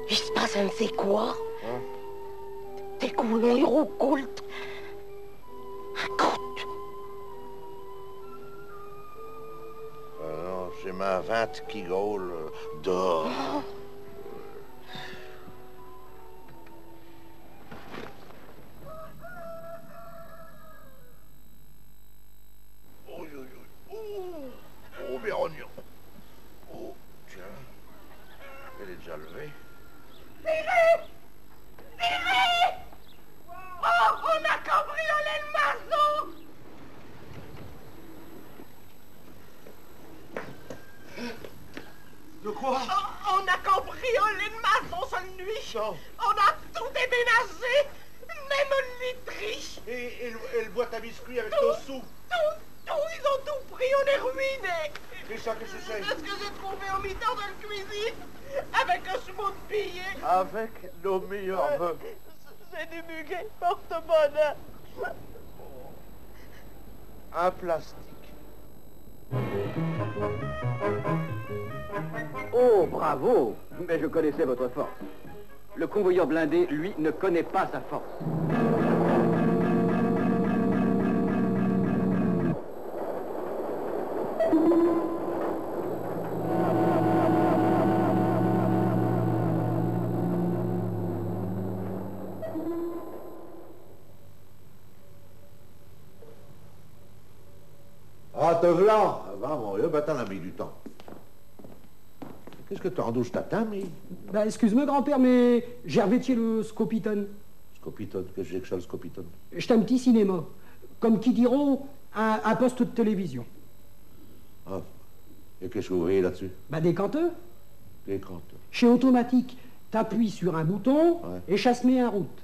Il se passe un ne sait quoi. Tes coulons, les roucoultes. Écoute. Non, j'ai ma 20 qui gaule dehors. Oh, Bérognon. Oh, tiens. Elle est déjà levée. Tirez! Tirez! Oh, on a cambriolé le maçon! De quoi? On a cambriolé le maçon cette nuit. Non. On a tout déménagé, même le literie. Et le boîte à biscuits avec nos sous. Tout, ils ont tout pris, on est ruinés. Et ça, qu'est-ce que c'est? C'est ce que j'ai trouvé au mi-temps de la cuisine, avec un chemin de pillé. Avec nos meilleurs vœux. C'est du muguet porte-bonheur. Un plastique. Oh, bravo! Mais je connaissais votre force. Le convoyeur blindé, lui, ne connaît pas sa force. Ah, te v'là! Va, mon vieux, ben t'en as mis du temps. Qu'est-ce que t'en douches t'attends, mais... Ben, excuse-moi, grand-père, mais j'ai revêtié le Scopitone. Scopitone, qu'est-ce que j'ai que ça, le Scopitone? J'étais un petit cinéma. Comme qui diront, un poste de télévision. Ah, et qu'est-ce que vous voyez là-dessus? Ben, des canteurs. Des canteurs. Chez Automatique, t'appuies sur un bouton et chasse-met en route.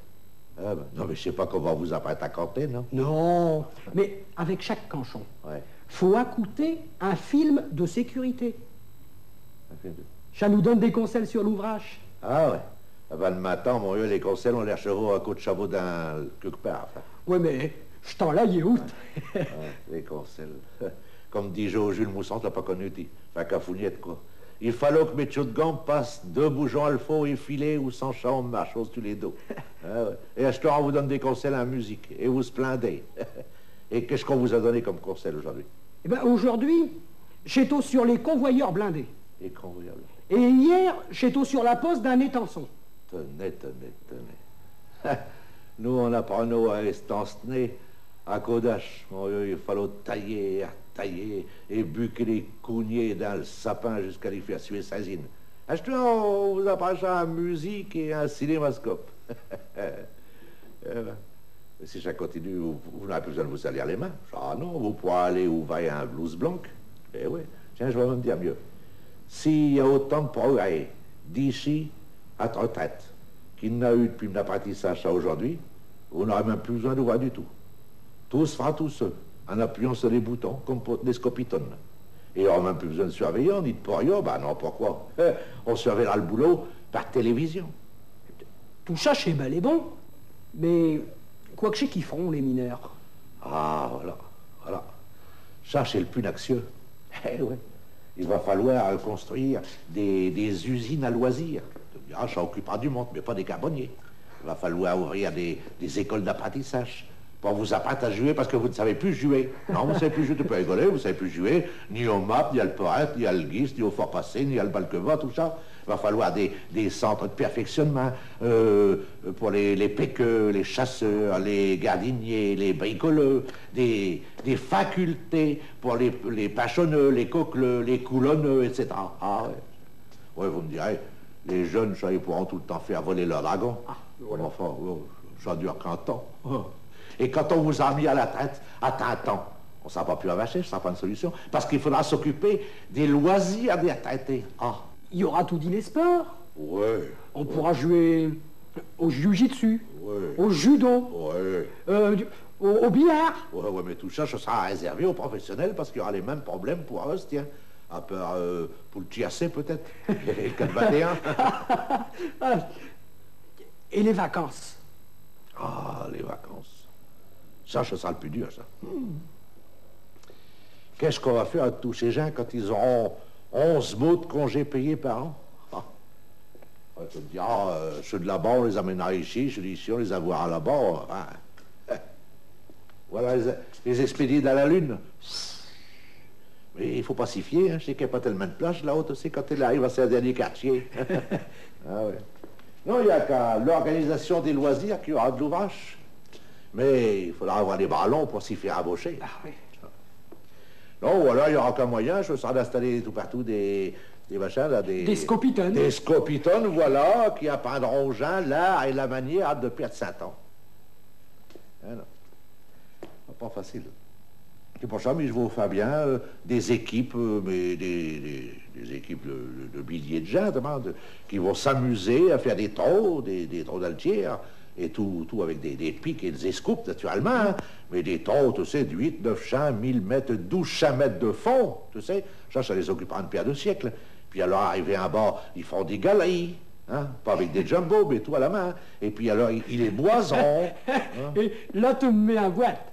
Ah ben, non, mais je sais pas comment vous apprête à canter, non? Non, mais avec chaque canchon, faut accouter un film de sécurité. Ça nous donne des conseils sur l'ouvrage. Ah ouais. Ah ben, le matin, mon vieux, les conseils ont l'air chevaux à coup de chameau d'un quelque part. Enfin. Ouais, mais je t'en l'ai out. Les conseils. Comme dit Jules Mousson, t'as pas connu, enfin, cafouniette, quoi. Il fallait que mes de gambe passent 2 bourgeons alpha et filets ou sans chambre, ma chose tous les dos. Ah ouais. Et acheteur, on vous donne des conseils en musique. Et vous se plaindez. Et qu'est-ce qu'on vous a donné comme conseil aujourd'hui? Eh ben, aujourd'hui, j'étais sur les convoyeurs blindés. Les convoyeurs blindés. Et hier, j'étais sur la poste d'un étançon. Tenez. Nous, on apprend à estancener à Kodash. Mon vieux, il fallait tailler et buquer les cougnets dans le sapin jusqu'à les faire suer sazine. Acheteur, on vous apprend ça en musique et un cinémascope. Si ça continue, vous n'avez plus besoin de vous salir les mains. Ah non, vous pourrez aller où va un blouse blanc. Eh oui, tiens, je vais même dire mieux. S'il y a autant de progrès d'ici à votre retraite qu'il n'a eu depuis mon apprentissage à aujourd'hui, vous n'aurez même plus besoin de voir du tout. Tout se fera tout seul, en appuyant sur les boutons comme pour des scopitones. Et il n'y aura même plus besoin de surveillant, ni de porion. Ben non, pourquoi? On surveillera le boulot par télévision. Tout ça, c'est bel et bon. Mais quoi que c'est qu'ils feront, les mineurs? Ah, voilà. Ça, c'est le plus naxieux. Eh ouais. Il va falloir construire des usines à loisirs. Ah, ça occupera du monde, mais pas des carbonniers. Il va falloir ouvrir des écoles d'apprentissage pour vous apprendre à jouer parce que vous ne savez plus jouer. Non, vous ne savez plus jouer, tu peux rigoler, vous ne savez plus jouer, ni au map, ni à le poète, ni à le guise, ni au fort passé, ni à le balquevent, tout ça. Il va falloir des centres de perfectionnement pour les péqueux, les chasseurs, les gardiniers, les bricoleux, des facultés pour les pachonneux, les coqueleux, les coulonneux, etc. Ah ouais. Ouais, vous me direz, Les jeunes, ça, ils pourront tout le temps faire voler leur dragon. Voilà. Enfin, ça dure qu'un temps. Et quand on vous a mis à la traite, à temps, on ne sera pas plus avacher, ce ne sera pas une solution. Parce qu'il faudra s'occuper des loisirs des retraités. Il y aura tout dit les sports. Ouais. On pourra jouer au jiu-jitsu, au judo, au billard. Ouais, mais tout ça, ça sera réservé aux professionnels parce qu'il y aura les mêmes problèmes pour eux, tiens. À part pour le THC, peut-être. Et le 421. Et les vacances. Les vacances. Ça sera le plus dur, ça. Qu'est-ce qu'on va faire avec tous ces gens quand ils auront 11 mots de congés payés par an? On te dire, ceux de là-bas, on les amènera ici, ceux d'ici, on les envoie là-bas. Voilà les expédiés dans la Lune. Mais il ne faut pas s'y fier, je sais qu'il n'y a pas tellement de place là-haut, tu sais, quand elle arrive à ces derniers quartiers. Non, il n'y a qu'à l'organisation des loisirs qu'il y aura de l'ouvrage. Mais il faudra avoir des ballons pour s'y faire embaucher. Non, ou alors il n'y aura qu'un moyen, ce sera d'installer tout partout des machins, là, des scopitones. Des scopitones, voilà, qui apprendront aux gens l'art et la manière de perdre 5 ans. Pas facile. C'est pour ça, mais je vous fais bien des équipes, mais des équipes de milliers de gens, qui vont s'amuser à faire des trous d'altière, et tout avec des pics et des escoupes, naturellement, mais des trous, tu sais, de 8, 900, 1000 mètres, 1200 mètres de fond, tu sais, ça les occupera une paire de siècles. Puis alors, arrivé en bas, ils font des galeries, pas avec des jumbo, mais tout à la main. Et puis alors, il est boison. Et là, tu me mets en boîte.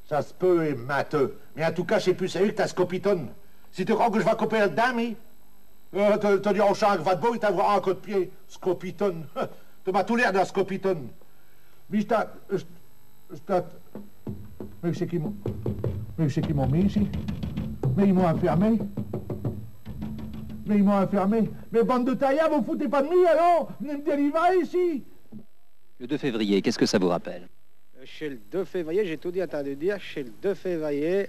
Ça se peut, et matheux. Mais en tout cas, c'est plus sérieux que ta scopitone. Si tu crois que je vais couper le dame, te dire au champ que va de beau, il t'avoir un coup de pied. Scopitone. Tu m'as tout l'air d'un scopitone. Mais mais c'est qui m'ont mis ici? Mais ils m'ont enfermé. Mais bande de taillards, vous foutez pas de moi, alors? Venez me délivrer ici. Le 2 février, qu'est-ce que ça vous rappelle? Chez le 2 février, j'ai tout dit entendu dire, chez le 2 février,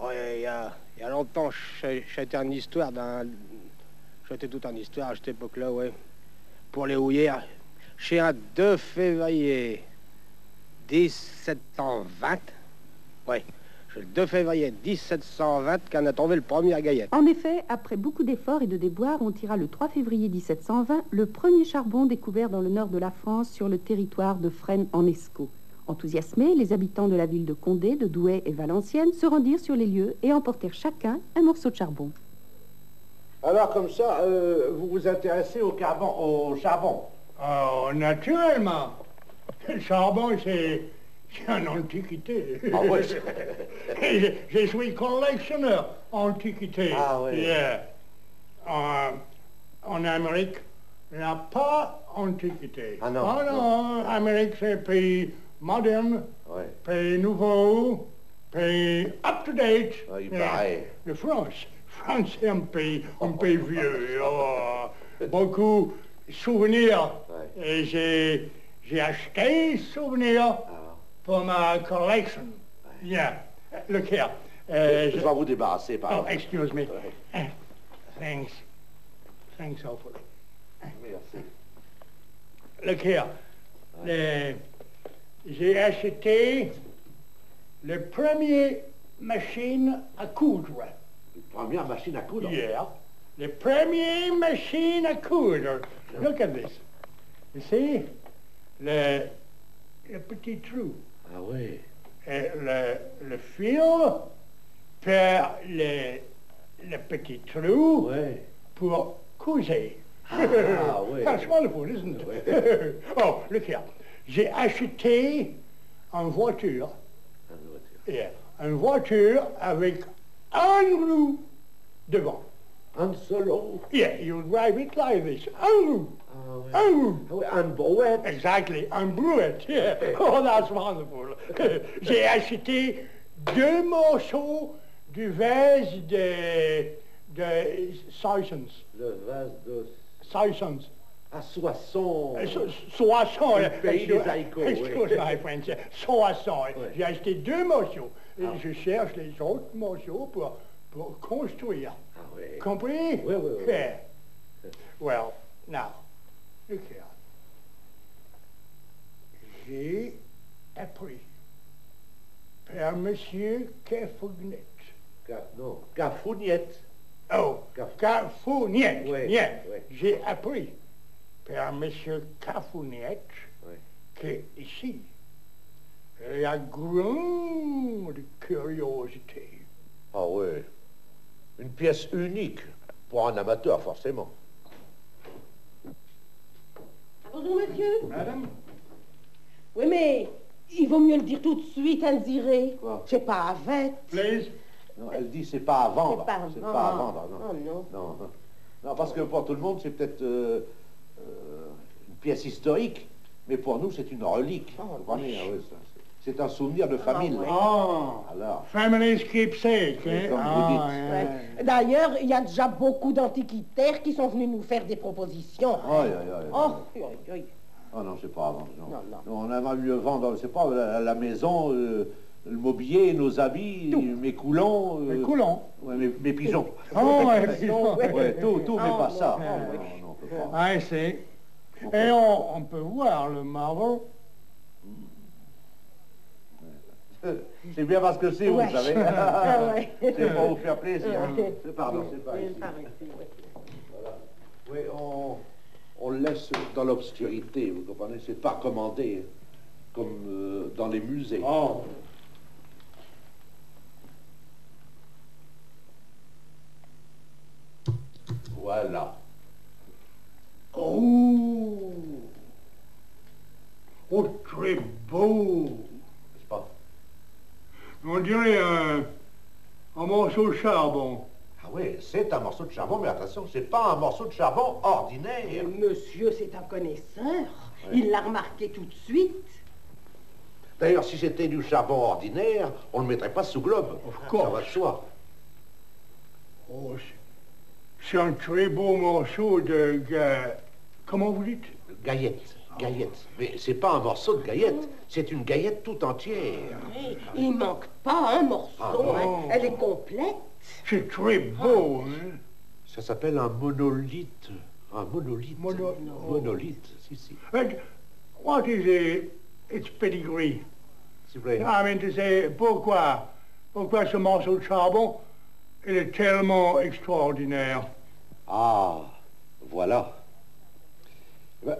il y a longtemps, j'étais en histoire, j'étais tout en histoire à cette époque-là, pour les houillères. Chez un 2 février 1720, c'est le 2 février 1720 qu'on a trouvé le premier à Gaillette. En effet, après beaucoup d'efforts et de déboires, on tira le 3 février 1720 le premier charbon découvert dans le nord de la France sur le territoire de Fresnes-en-Escaut. Enthousiasmés, les habitants de la ville de Condé, de Douai et Valenciennes se rendirent sur les lieux et emportèrent chacun un morceau de charbon. Alors comme ça, vous vous intéressez au charbon? Oh, naturellement. Le charbon, c'est une antiquité. Je suis collectionneur antiquité. En Amérique, il n'y a pas antiquité. Non, Amérique, c'est un pays moderne, pays nouveau, pays up-to-date. Il paraît. La France est un pays vieux. Beaucoup de souvenirs. Et j'ai acheté des souvenirs pour ma collection. Look here. Je vais vous débarrasser, par excuse me. Thanks awfully. Merci. Look here. J'ai acheté la première machine à coudre. La première machine à coudre? La première machine à coudre. Look at this. You see? Le petit trou. Et le fil par le petit trou pour couser. That's wonderful, isn't it? Oh, look here. J'ai acheté une voiture. Une voiture avec un roue devant. Un seul roue? You drive it like this. Un roue. Un roue. Un brouette. Exactly, un brouette. Oh, that's wonderful. J'ai acheté 2 morceaux du vase de Soissons. Le vase de Soissons. À Soissons. Soissons. Le pays des haricots. Excuse my French. Soissons. J'ai acheté 2 morceaux. Et je cherche les autres morceaux pour construire. Compris? Oui. Well, Now, look here. J'ai appris par Monsieur Cafournette. Non, Cafournette. Oh, Cafournette. Oui, Bien. oui. J'ai appris par Monsieur Cafournette que ici, il y a grande curiosité. Ah oui. Une pièce unique pour un amateur, forcément. Bonjour, monsieur. Madame? Oui, mais il vaut mieux le dire tout de suite, Alziré. C'est pas à vête. Please. Non, elle dit c'est pas à vendre. C'est pas à C'est vendre. pas à vendre, non. Oh, non. Non, non. Non, parce que pour tout le monde, c'est peut-être une pièce historique, mais pour nous, c'est une relique. Vous comprenez, hein, ouais, ça, c'est un souvenir de famille. Ah, Alors, family's keepsake, hein? comme vous dites. Ouais. D'ailleurs, il y a déjà beaucoup d'antiquitaires qui sont venus nous faire des propositions. Aïe, aïe, aïe. Oh, aïe, aïe. Ah non, c'est pas à vendre, non. Non, non. Non, on aimerait mieux vendre, c'est pas, la maison, le mobilier, nos habits, mes coulons. Mes coulons? Ouais, mes pigeons. Oh, mes pigeons. Ouais, tout, mais Oh, pas non, ça. non, Non, oui. non, on peut pas. I see. Et on peut voir le marbre. C'est bien parce que c'est vous, Ouais. vous savez. Ah ouais. C'est pour vous faire plaisir. Ouais. Pardon, c'est pas ici. Par ici, ouais. Voilà. Oui, on le laisse dans l'obscurité, vous comprenez? C'est pas commandé, comme dans les musées. Oh. Voilà. Oh. Oh, très beau. N'est-ce pas? On dirait un morceau de charbon. Ah oui, c'est un morceau de charbon, mais attention, c'est pas un morceau de charbon ordinaire. Monsieur, c'est un connaisseur. Il l'a remarqué tout de suite. D'ailleurs, si c'était du charbon ordinaire, on ne le mettrait pas sous globe. Ça va de soi. Oh, c'est un très beau morceau de... Comment vous dites? Gaillette, gaillette. Mais c'est pas un morceau de gaillette, c'est une gaillette tout entière. Il manque pas un morceau. Ah, non. Hein. Elle est complète. C'est très beau, hein? Ça s'appelle un monolithe. Un monolithe. Monolithe, si. And what is its pedigree? S'il vous plaît. I mean to say, pourquoi ce morceau de charbon, il est tellement extraordinaire? Ah, voilà.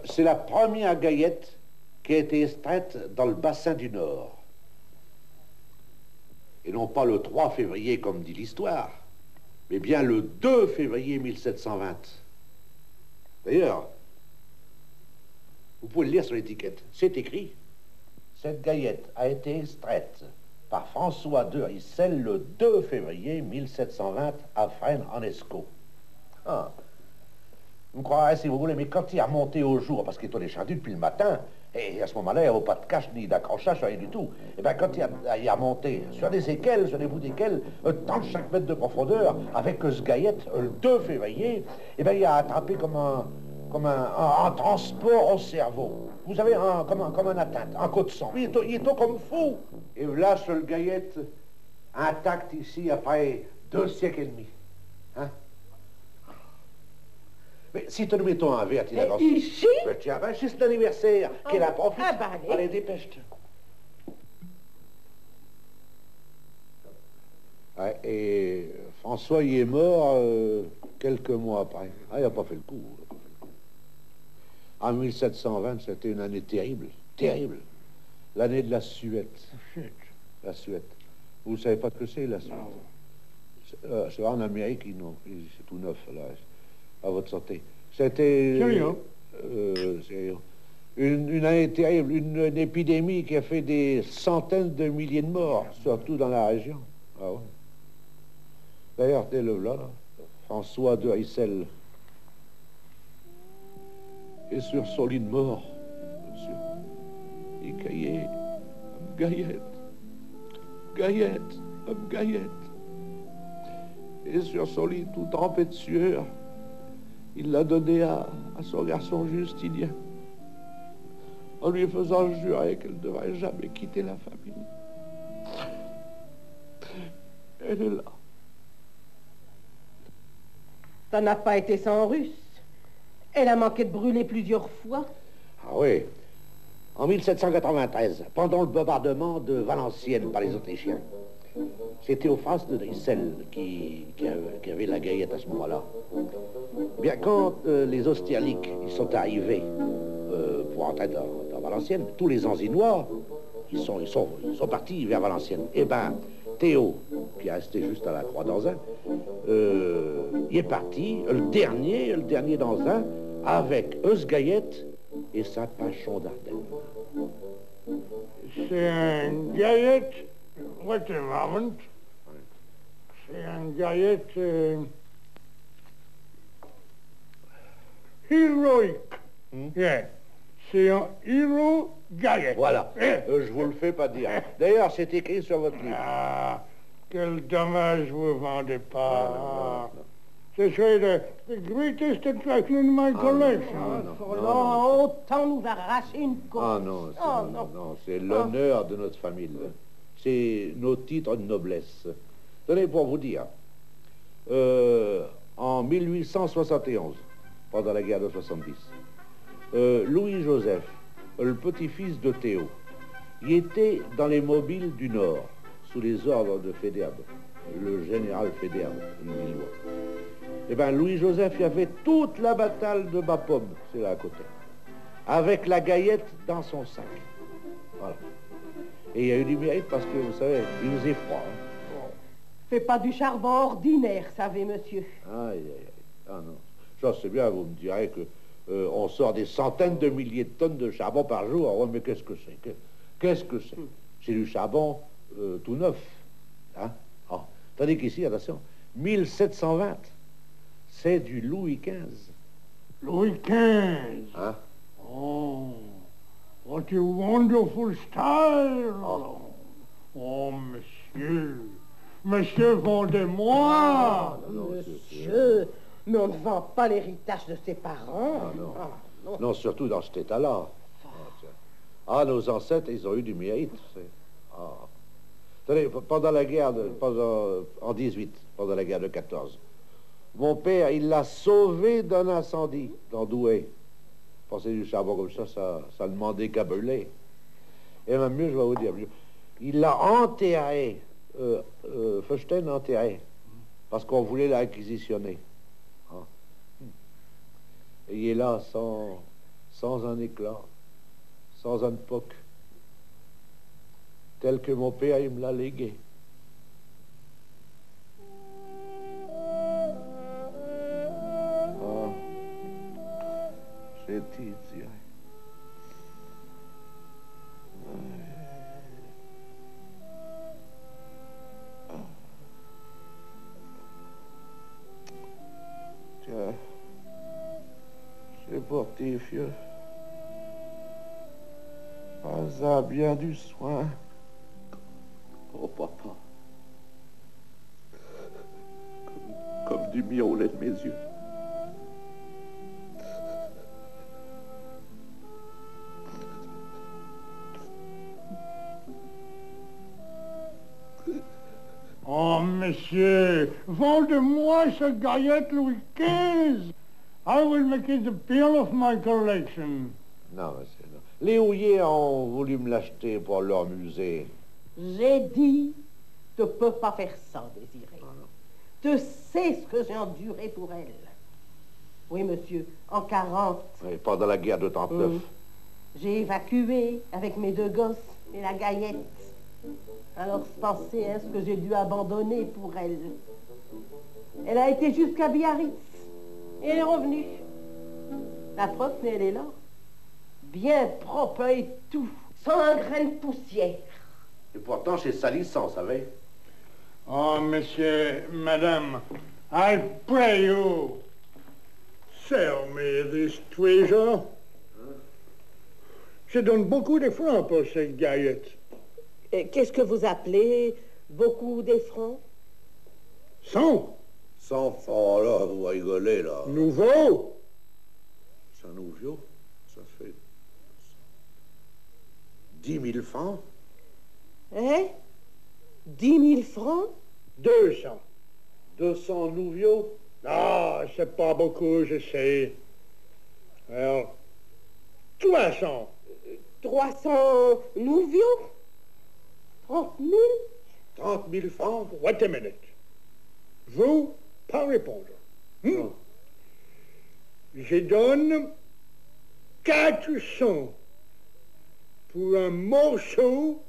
C'est la première gaillette qui a été extraite dans le bassin du Nord. Et non pas le 3 février comme dit l'histoire, mais bien le 2 février 1720. D'ailleurs, vous pouvez le lire sur l'étiquette, c'est écrit. Cette gaillette a été extraite par François de Issel le 2 février 1720 à Fresnes en Escaut. Ah. Vous me croirez si vous voulez, mais quand il a monté au jour, parce qu'il était descendu depuis le matin, et à ce moment-là, il n'y avait pas de cache ni d'accrochage, rien du tout. Et bien quand il a monté sur des équelles, sur des bouts d'équelles, 35 mètres de profondeur, avec ce gaillette, le 2 février, et bien il a attrapé comme un transport au cerveau. Vous savez, comme un atteinte, un coup de sang. Il est comme fou. Et là, ce gaillette, intact ici, après 2 siècles et demi. Hein? Mais si te nous mettons un verre, tu l'as ici? Tiens, ben, c'est son anniversaire, qu'elle en profite. Ah, bah, allez, dépêche-toi. Ouais, et François, il est mort quelques mois après. Ah, il n'a pas fait le coup. En 1720, c'était une année terrible, terrible. L'année de la Suette. La Suette. Vous ne savez pas ce que c'est, la Suette? C'est en Amérique, c'est tout neuf, là. À votre santé. C'était... Sérieux. Une année terrible, une épidémie qui a fait des centaines de milliers de morts, surtout dans la région. Ah ouais. D'ailleurs, dès le là, François de Issel est sur son lit de mort, monsieur. Il criait « Gaillette, Gaillette, Gaillette ». Et sur son lit, tout trempé de sueur, il l'a donné à son garçon Justinien, en lui faisant jurer qu'elle ne devrait jamais quitter la famille. Elle est là. Ça n'a pas été sans russe. Elle a manqué de brûler plusieurs fois. Ah oui. En 1793, pendant le bombardement de Valenciennes par les Autrichiens, c'est Théophraste de Drissel qui avait la Gaillette à ce moment-là. Bien, quand les Austerliques ils sont arrivés pour entrer dans Valenciennes, tous les Anzinois, ils sont partis vers Valenciennes. Eh ben, Théo, qui est resté juste à la Croix d'Anzin, il est parti, le dernier d'Anzin, avec Euse Gaillette et sa Pachon d'Ardenne. C'est un Gaillette, wait a moment, c'est un Gaillette héroïque. Yeah. C'est un héros Gaillette. Voilà, je vous le fais pas dire. D'ailleurs, c'est écrit sur votre livre. Ah, quel dommage vous ne vendez pas. Ce serait the greatest attraction in my collection. Autant nous arracher une côte. Ah non, c'est l'honneur de notre famille. C'est nos titres de noblesse. Tenez, pour vous dire, en 1871, pendant la guerre de 70, Louis-Joseph, le petit-fils de Théo, il était dans les mobiles du Nord, sous les ordres de Fédérbe, le général Fédérbe, le Lillois. Eh bien, Louis-Joseph, il a fait toute la bataille de Bapaume, c'est là à côté, avec la Gaillette dans son sac. Voilà. Et il y a eu du mérite parce que, vous savez, il nous est froid. Hein. C'est pas du charbon ordinaire, savez, monsieur. Aïe, aïe, aïe. Ah non. Ça, c'est bien, vous me direz que on sort des centaines de milliers de tonnes de charbon par jour. Oh, mais qu'est-ce que c'est? Qu'est-ce que c'est? C'est du charbon tout neuf. Hein? Oh. Tandis qu'ici, attention, 1720, c'est du Louis XV. Louis XV? Hein? Oh, what a wonderful style! Oh, monsieur, monsieur, vendez-moi! Monsieur, mais on ne vend pas l'héritage de ses parents. Ah, non. Non, surtout dans cet état-là. Ah, nos ancêtres, ils ont eu du mérite. Ah. Tenez, pendant la guerre, en 18, pendant la guerre de 14, mon père, il l'a sauvé d'un incendie dans Douai. Pensez du charbon comme ça demandait qu'à brûler. Et même mieux, je vais vous dire mieux. Il l'a enterré, Feuchten enterré, parce qu'on voulait l'acquisitionner. Hein? Et il est là sans un éclat, sans un poc, tel que mon père, il me l'a légué. J'ai dit, dirais. Tiens, j'ai porté, vieux. Pas à bien du soin. Oh, papa. Comme du miaulet de mes yeux. Oh, monsieur, vendez-moi ce Gaillette Louis XV. I will make it the pearl of my collection. Non, monsieur, non. Les houillers ont voulu me l'acheter pour leur musée. J'ai dit, tu peux pas faire ça, Désiré. Tu sais ce que j'ai enduré pour elle. Oui, monsieur, en 40. Oui, pendant la guerre de 39. J'ai évacué avec mes 2 gosses et la Gaillette. Alors, pensez à ce que j'ai dû abandonner pour elle. Elle a été jusqu'à Biarritz. Et elle est revenue. La preuve, mais elle est là. Bien propre et tout. Sans un grain de poussière. Et pourtant, c'est salissant, vous savez. Oh, monsieur, madame, I pray you, sell me this treasure. Je donne beaucoup de francs pour cette Gaillette. Qu'est-ce que vous appelez beaucoup des francs? 100. 100 francs, là, vous rigolez, là. Nouveau? C'est un nouveau? Ça fait 10 000 francs. Hein? 10 000 francs? 200. 200 nouveaux? Ah, c'est pas beaucoup, je sais. Alors, 300. 300 nouveaux? 30 000? 30 000 francs? Wait a minute. Vous, pas répondre. Je donne 400 pour un morceau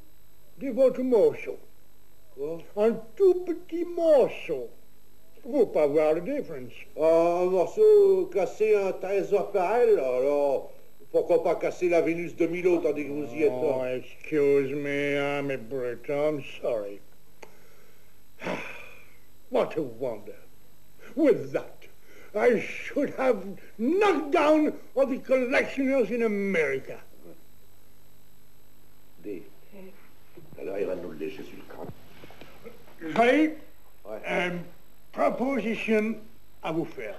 de votre morceau. Quoi? Un tout petit morceau. Faut pas voir la différence. Un morceau cassé, un trésor pareil, alors pourquoi pas casser la Vénus de Milo tandis que vous y êtes? Oh, excuse me, I'm a Brit, I'm sorry. What a wonder. With that, I should have knocked down all the collectioners in America. Alors il va nous le lécher sur le crâne. J'ai une proposition à vous faire.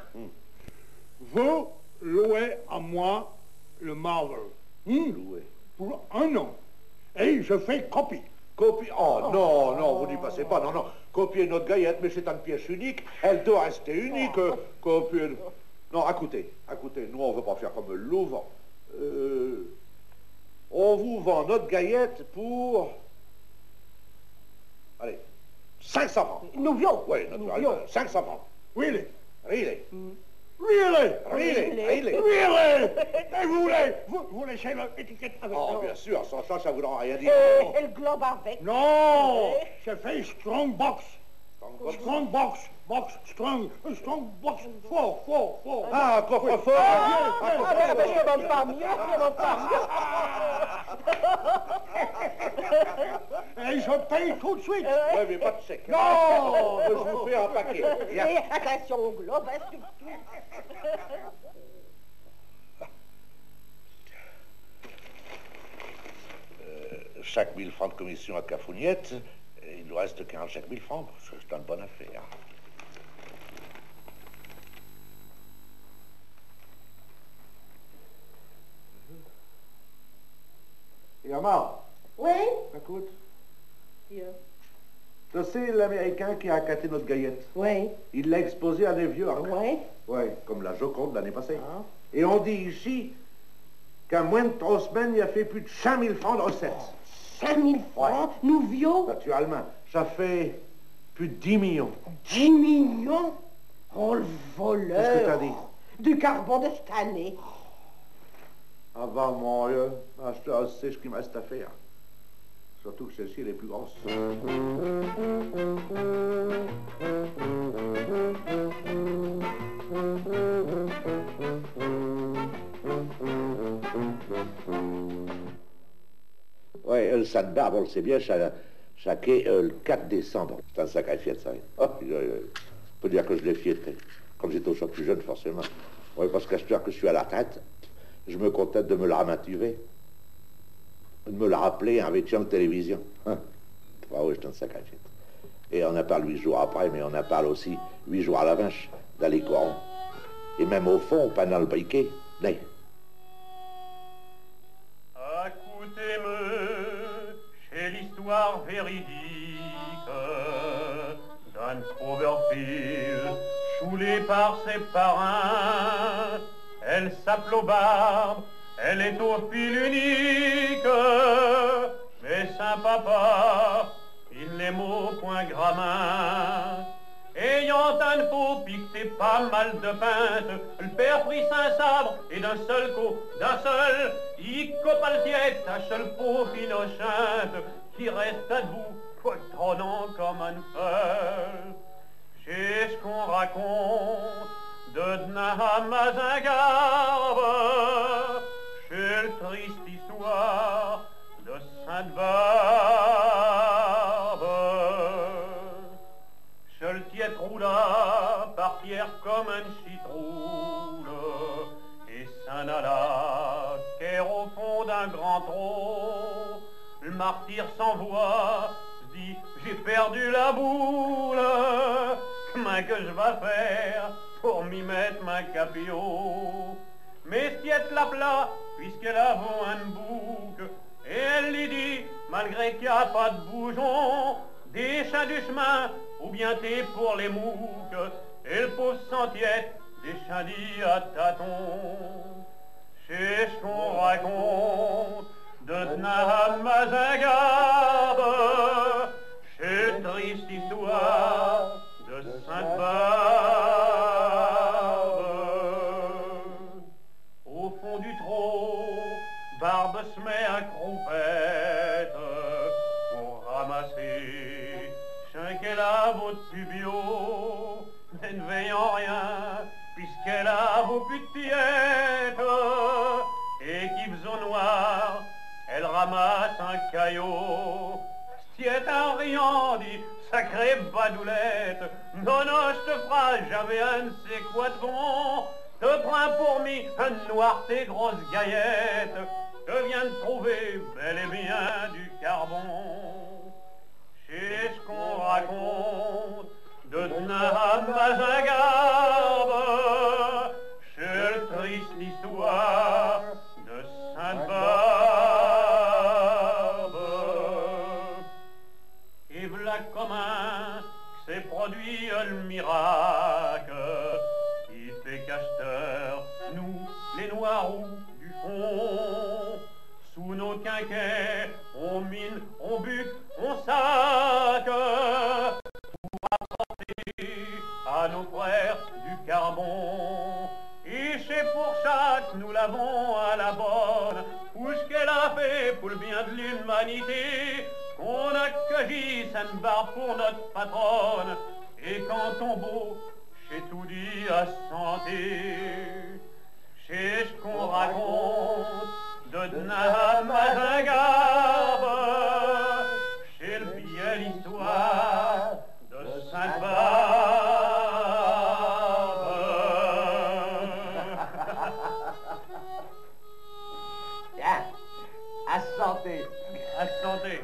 Vous louez à moi le Marvel. Louer. Pour un an. Et je fais copie. Copie? Oh non, non, vous n'y passez pas, non, non. Copier notre gaillette, mais c'est une pièce unique. Elle doit rester unique. Copier... Non, écoutez, nous on ne veut pas faire comme le Louvre. On vous vend notre gaillette pour... Allez, 500 francs. Nouveau? Oui, naturellement, 500 francs. Really? Really? Really? Really? Et vous laissez l'étiquette avec. Oh, bien sûr, sans ça, ça ne voudra rien dire. Et le globe avec? Non, c'est fait strong box. Strong box, strong box, fort. Ah, coffre-fort. Je demande pas mieux. Et je paye tout de suite. Oui, mais pas de chèque. Non, je vous fais un paquet. Et attention au globe, hein, surtout. Chaque 1000 francs de commission à Cafouniette, il nous reste 45 000 francs. C'est une bonne affaire. Yama. Oui? Écoute. Yeah. Tu sais l'Américain qui a accaté notre gaillette? Oui. Il l'a exposé à New York. Oui. Oui, comme la Joconde l'année passée. Ah. Et on dit ici qu'en moins de 3 semaines, il a fait plus de 5 000 francs de recettes. 5 000 francs? Nouveau? Naturellement. Ça fait plus de 10 millions. 10 millions? Oh, le voleur! Qu'est-ce que t'as dit? Du carbone de cette année. Ah bah, mon Dieu, je sais ce qu'il me reste à faire. Surtout que celle-ci, elle est plus grosse. Oui, le Sainte-Barbe, on le sait bien, chaque le 4 décembre. C'est un sacré fiette, ça. Oh, je peux dire que je l'ai fiété. Quand j'étais au plus jeune, forcément. Oui, parce qu'à ce que je suis à la retraite, je me contente de me la ramaturer. De me la rappeler en vêtement de télévision. Ah oui, c'est un sacré fiette. Et on en parle 8 jours après, mais on en parle aussi 8 jours à la vache, dans les corons. Et même au fond, pendant le briquet. Allez. Écoutez-me, c'est l'histoire véridique d'Anne Proberfield, choulée par ses parrains. Elle s'appelle aux barbes, elle est au fil unique. Mais Saint-Papa, il l'aime au point gramin. Ayant un faux piqueté pas mal de pintes, le père prit un sabre et d'un seul coup, il copa le tiède, tâche le faux finochinte, qui resta debout, poitronnant comme un feu. C'est ce qu'on raconte de Dnaham à Zingarbe, c'est le triste histoire de Sainte-Barbe. Seul tiède roula par terre comme un citroule et s'en alla qu'ère au fond d'un grand trou. Le martyr sans voix dit j'ai perdu la boule, comment que je vais faire pour m'y mettre ma capillot. Mais tiède la plat puisqu'elle a un bouc et elle lui dit malgré qu'il n'y a pas de bougeon, des chats du chemin, ou bien t'es pour les mouques, et le pauvre sentiette, des chats dit à tâtons. C'est ce qu'on raconte de Nahamazingarbe, c'est triste histoire de Sainte-Barbe. Au fond du trot, Barbe se met à croupette pour ramasser chien qu'elle a votre pubio, mais ne veillant rien, puisqu'elle a vos putiettes, et qui faisant noir, elle ramasse un caillot. Stiet en riant dit, sacrée badoulette, non, non, je te ferai, j'avais un ne sais quoi de bon, te prends pour mi, un noir tes grosses gaillettes, je viens de trouver bel et bien du carbon. C'est ce qu'on raconte de Nahamazingarbe, c'est le triste histoire de Sainte-Barbe. Et v'là commun s'est produit le miracle qui fait qu'Asteur, nous, les Noiroux du fond, sous nos quinquets, on mine, on butte, on sac, pour apporter à nos frères du carbon. Et c'est pour ça que nous l'avons à la bonne, pour ce qu'elle a fait pour le bien de l'humanité, qu'on a cueilli Sainte-Barbe pour notre patronne, et quand on beau, j'ai tout dit à santé. C'est ce qu'on raconte de Nahamazingarbe, c'est le vieille histoire de Sainte-Barbe. Tiens, à santé. À santé.